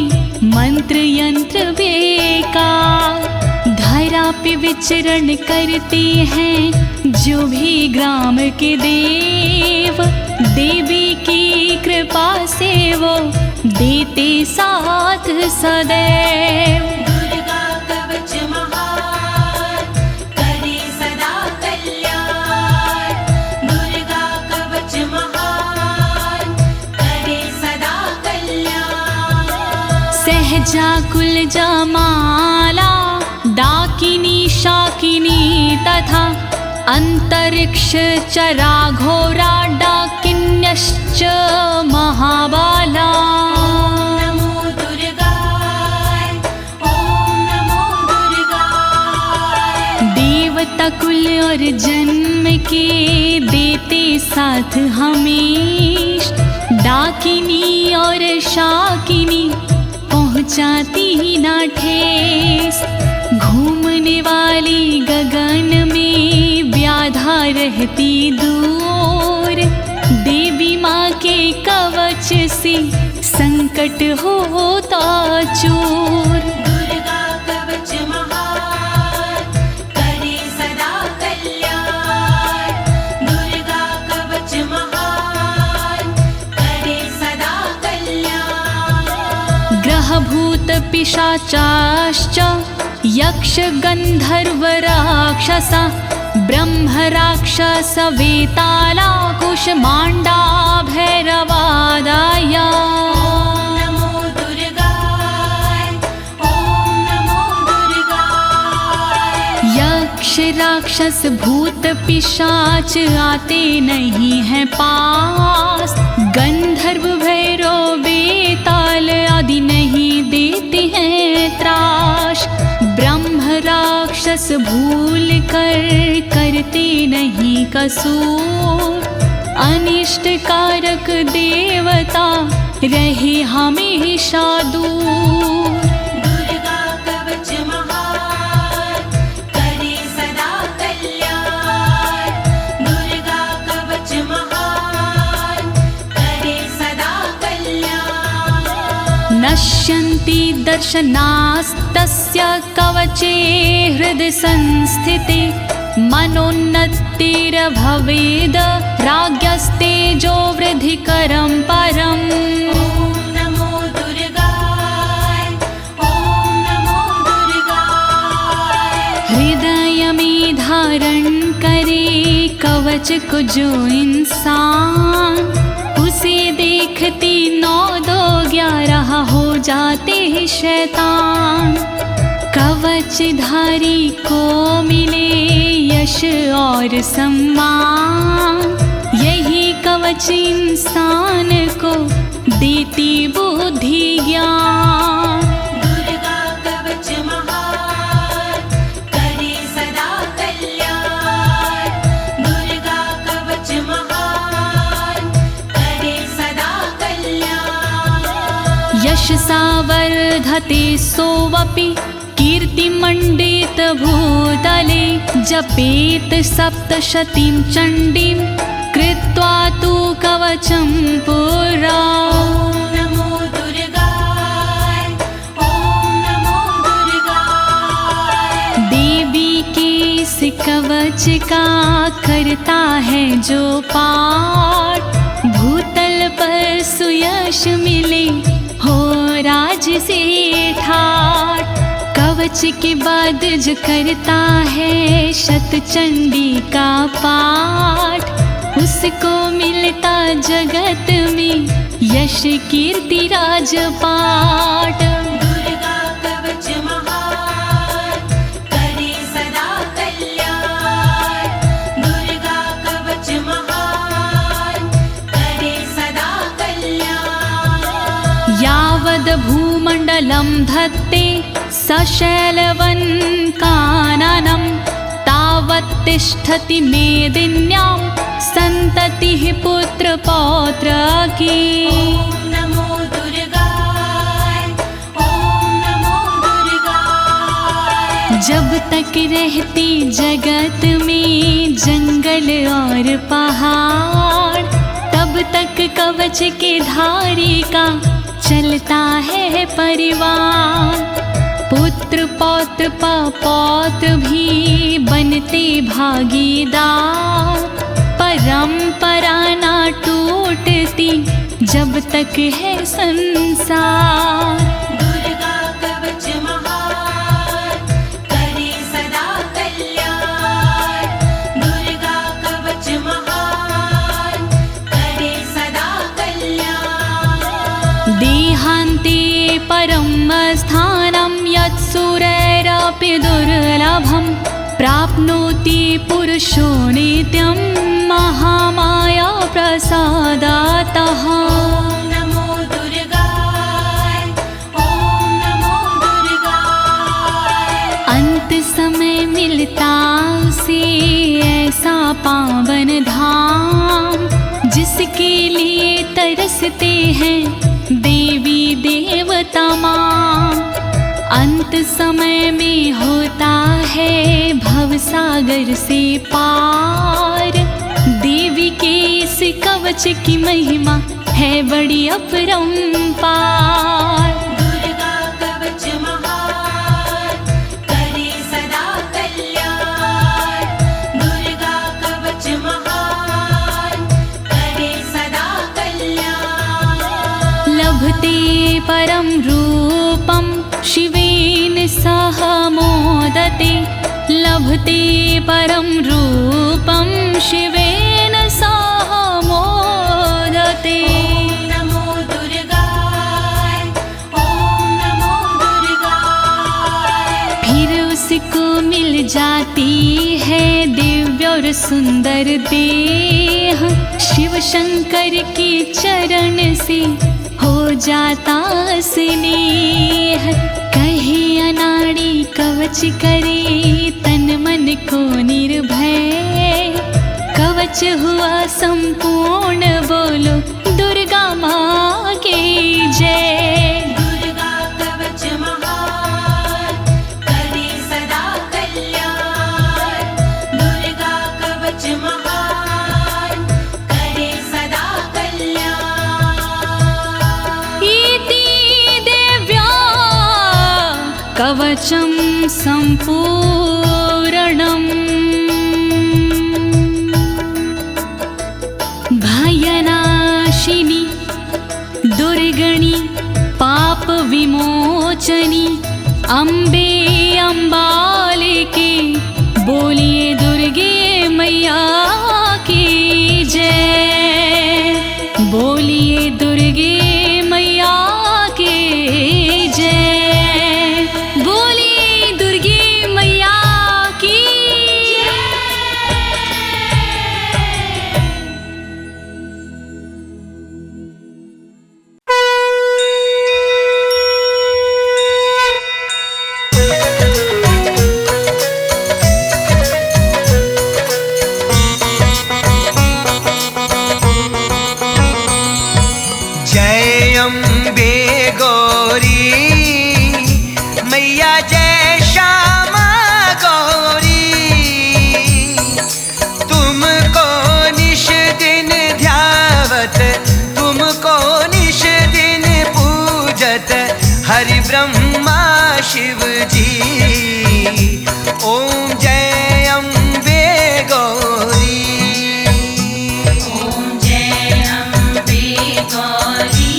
मंत्र यंत्र बेकार। धरा पे विचरण करते हैं जो भी ग्राम के देव। देवी की कृपा से वो देते साथ सदैव। दुर्गा कवच महान, करे सदा कल्याण। दुर्गा कवच महान, करे सदा कल्याण। सहजाकुल जमाला डाकिनी शाकिनी तथा अंतरिक्ष चरा घोरा डाकिन्यश्च महाबाला। नमो दुर्गाय, ॐ नमो दुर्गाय। देवता कुल और जन्म के देते साथ हमेश। डाकिनी और शाकिनी पहुँचाती ना ठेस। घूमने वाली गगन में व्याधा रहती दूर, देवी माँ के कवच से संकट होता चूर। दुर्गा कवच महान करे सदा कल्याण, दुर्गा कवच महान करे सदा कल्याण। ग्रह भूत पिशाचाश्च यक्ष गंधर्व राक्षसा, ब्रह्म राक्षस वेताला कुष्मांडा भैरवादाय। ओम नमो दुर्गाय, ओम नमो दुर्गाय। यक्ष राक्षस भूत पिशाच आते नहीं हैं पास, गंधर्व भैरव बेताल आदि नहीं देते हैं त्रास। ब्रह्म राक्षस भूल कर करते नहीं कसूर, अनिष्ट कारक देवता रहे हमेशा दूर। दुर्गा कवच महान करे सदा कल्याण, दुर्गा कवच महान करे सदा कल्याण। नश्यन्ति दर्शनास्तस्य कवचे हृदि संस्थिते, मनोन्नतिर्भवेद राज्ञस्तेजो वृद्धिकरं परम्। ओम नमो दुर्गाय, ओम नमो दुर्गाय। हृदय में धारण करे कवच को जो इंसान, उसे देखती 9 2 11 हो जाते हैं शैतान। कवचधारी को मिले यश और सम्मान, यही कवच इंसान को देती बुद्धि ज्ञान। दुर्गा कवच महान करे सदा कल्याण, दुर्गा कवच महान करे सदा कल्याण। यशसा वर्धते सोऽपि कीर्तिमण्डित भूतले, जपेत सप्तशतीं चण्डीं कृत्वा तु कवचं पुरा। ओम नमो दुर्गाय, ओम नमो दुर्गाय। देवी के इस कवच का करता है जो पाठ, भूतल पर सुयश मिले हो राज से ठाठ। कवच के बाद जो करता है शतचंडी का पाठ, उसको मिलता जगत में यश कीर्ति राजपाट। दुर्गा कवच महान करे सदा कल्याण, दुर्गा कवच महान करे सदा कल्याण। यावद् भूमण्डलं धत्ते सशैलवन् काननं, तावत् तिष्ठति मेदिन्यां सन्ततिः पुत्र पौत्र की। ओम नमो दुर्गाय, ओम नमो दुर्गाय। जब तक रहती जगत में जंगल और पहाड़, तब तक कवच के धारी का चलता है परिवार। पुत्र पौत्र पौत्र भी बनते भागीदार, परंपरा ना टूटती जब तक है संसार। दुर्गा कवच महान करे सदा कल्याण, दुर्गा कवच महान करे सदा कल्याण। देहान्ते परं स्थानं यत्सुरैरपि दुर्लभं, प्राप्नोति पुरुषो नित्यं महामाया प्रसादातः। ओम नमो दुर्गाय, ओम नमो दुर्गाय। अंत समय मिलता उसे ऐसा पावन धाम, जिसके लिए तरसते हैं देवी देवता माँ। अंत समय में होता है भवसागर से पार। देवी के इस कवच की महिमा है बड़ी अपरंपार। दुर्गा कवच महान करे सदा कल्याण। दुर्गा कवच महान करे सदा कल्याण। लभते परम रूपम शिवेन सह मोदते। लभते परम रूपम शिवेन सह मोदते। ओम नमो दुर्गाय, ओम नमो दुर्गाय। फिर उसको मिल जाती है दिव्य और सुंदर देह। शिव शंकर के चरण से हो जाता स्नेह। कहे अनाड़ी कवच करे तन मन को निर्भय। कवच हुआ संपूर्ण बोलो दुर्गा माँ की जय। दुर्गा कवच महान करे सदा कल्याण। दुर्गा कवच महान करे सदा कल्याण। इति देव्या कवचं सम्पूर्णम्। भयनाशिनी दुर्गणि पाप विमोचनी अम्बे अम्बालिके। बोलिए दुर्गे मैया की जय। बोलिए दुर्गे मैया की जय। बोलिए दुर्गे मैया की जय अम्बे गौरी मैया जय श्यामा गौरी। तुमको निश दिन ध्यावत तुमको निश दिन पूजत हरि ब्रह्मा शिव जी। ओम जय अम्बे गौरी। ओम जय अम्बे गौरी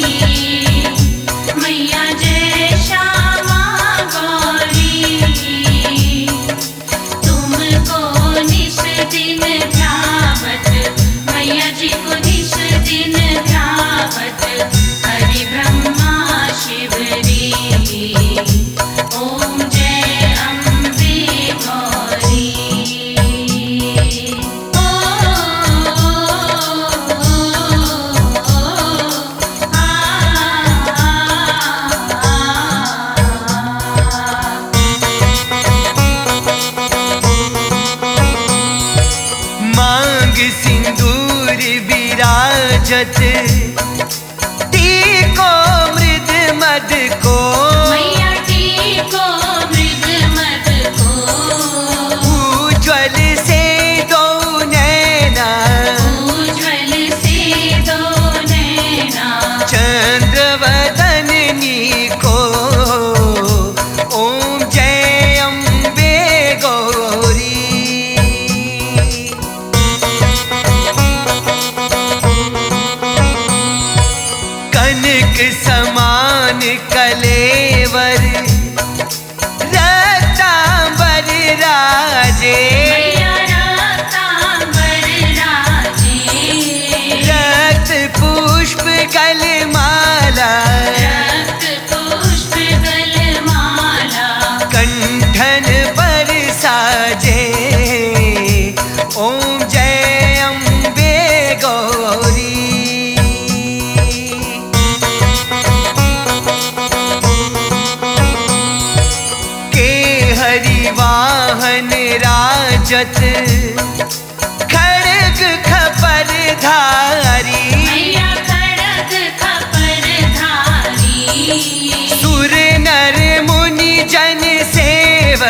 मैया जय श्यामा गौरी। तुमको निश दिन ध्यावत मैया जी को निश दिन ध्यावत हरि ब्रह्मा शिव जी। ओम जय अम्बे गौरी। ओ मांग सिंदूर विराजत टीको मृद मद को। मैया टीको मृग मद को। उज्ज्वल से दो नैना उज्ज्वल से दो नैना। चंद्रवदनी को। ओम जय अम्बे गौरी। कनक समान कलेवर रतांबर राजे। मैया रतांबर राजे। रक्त पुष्प गलमाला रक्त पुष्प गलमाला। कंठन पर साजे। ओम जय अम्बे गौरी। के हरि वाहन राजत खड़ग खपर धारी। मैया खड़ग खपर धारी। सुर नर मुनि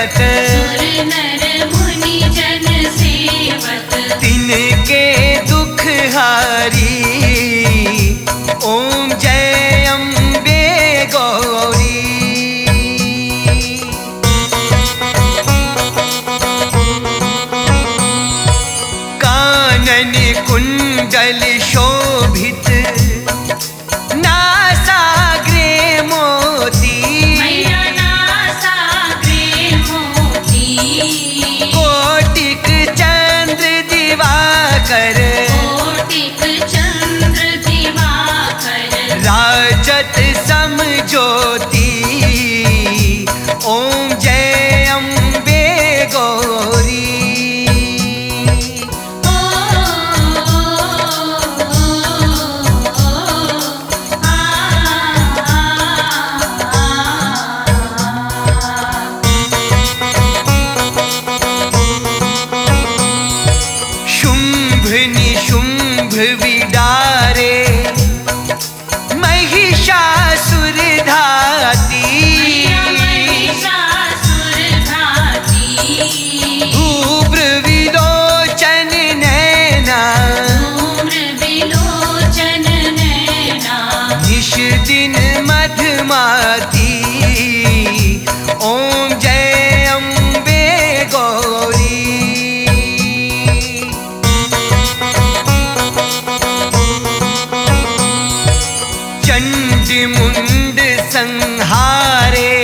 सेवत, सुर नर मुनि जन सेवत, तिनके दुख हारी। ओम जय अम्बे गौरी। कानन कुंडल शोभित, नासाग्रे मोती, मैया नासाग्रे मोती, कोटिक चंद्र दिवाकर, कोटिक चंद्र दिवाकर, राजत सम ज्योति। ओम जय अम्बे गौरी। ओ आ शुंभ निशुंभ विडारे, महिषासुर धाती। मैया महिषासुर घाती, धूम्र विलोचन नैना, धूम्र विलोचन नैना, निश दिन मधुमाती। ओम जय अम्बे गौरी। चंडी मुंड संहारे,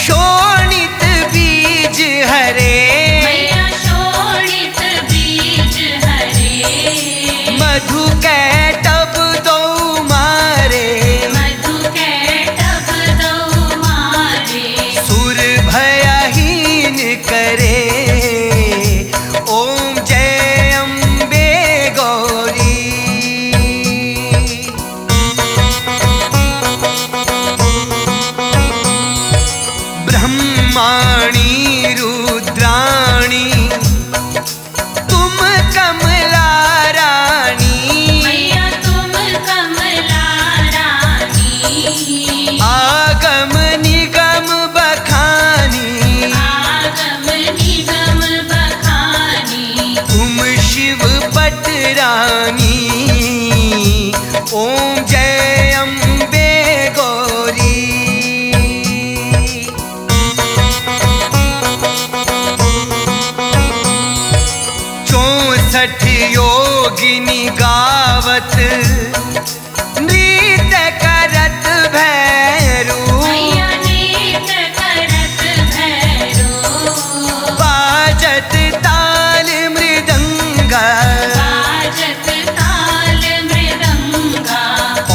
शोणित बीज हरे। मैया शोणित बीज हरे, मधु कैटभ दो मारे, मधु कैटभ दो मारे, सुर भयहीन करे। ओम जय अम्बे गौरी। 64 योगिनी गावत नृत्य करत भैरू मैया नृत्य करत भैरो बाजत ताल मृदंगा बाजत ताल मृदंगा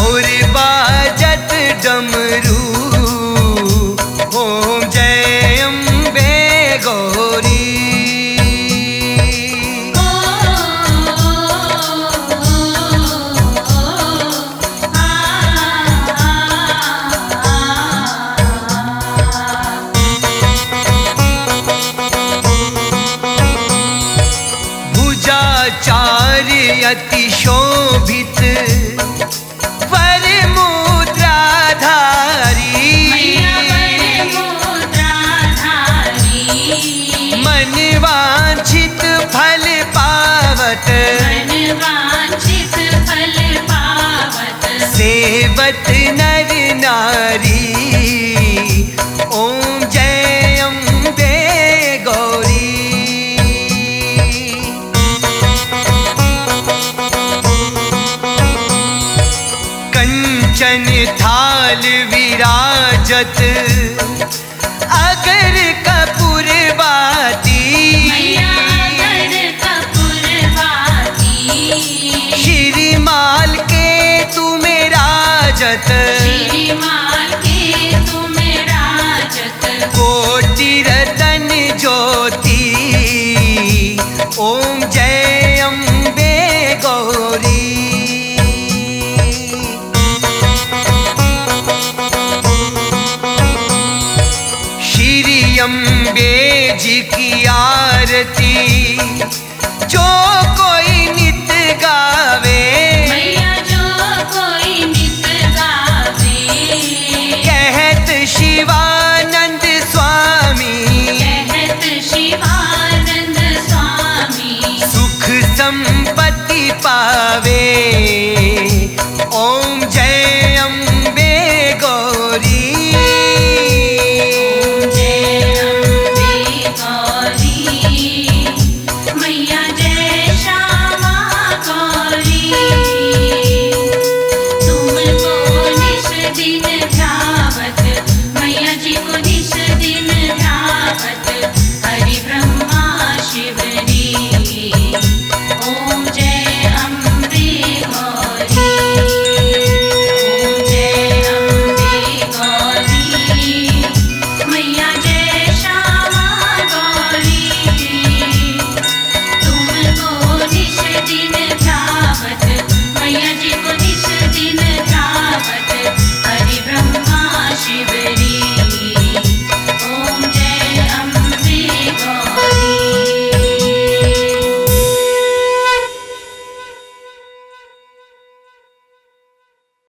और बाजत डमरू ओम जय अम्बे गौरी भुजाचार्य अति शोभित वर मुद्राधारी मैया वर मुद्राधारी मन वांछित फल पावत मन वांछित फल पावत सेवत नर नारी ओम जय अम्बे गौरी कंचन थाल विराजत अगर कपूर बाती मैया अगर कपूरवाती श्रीमाल के तुम्हें राजत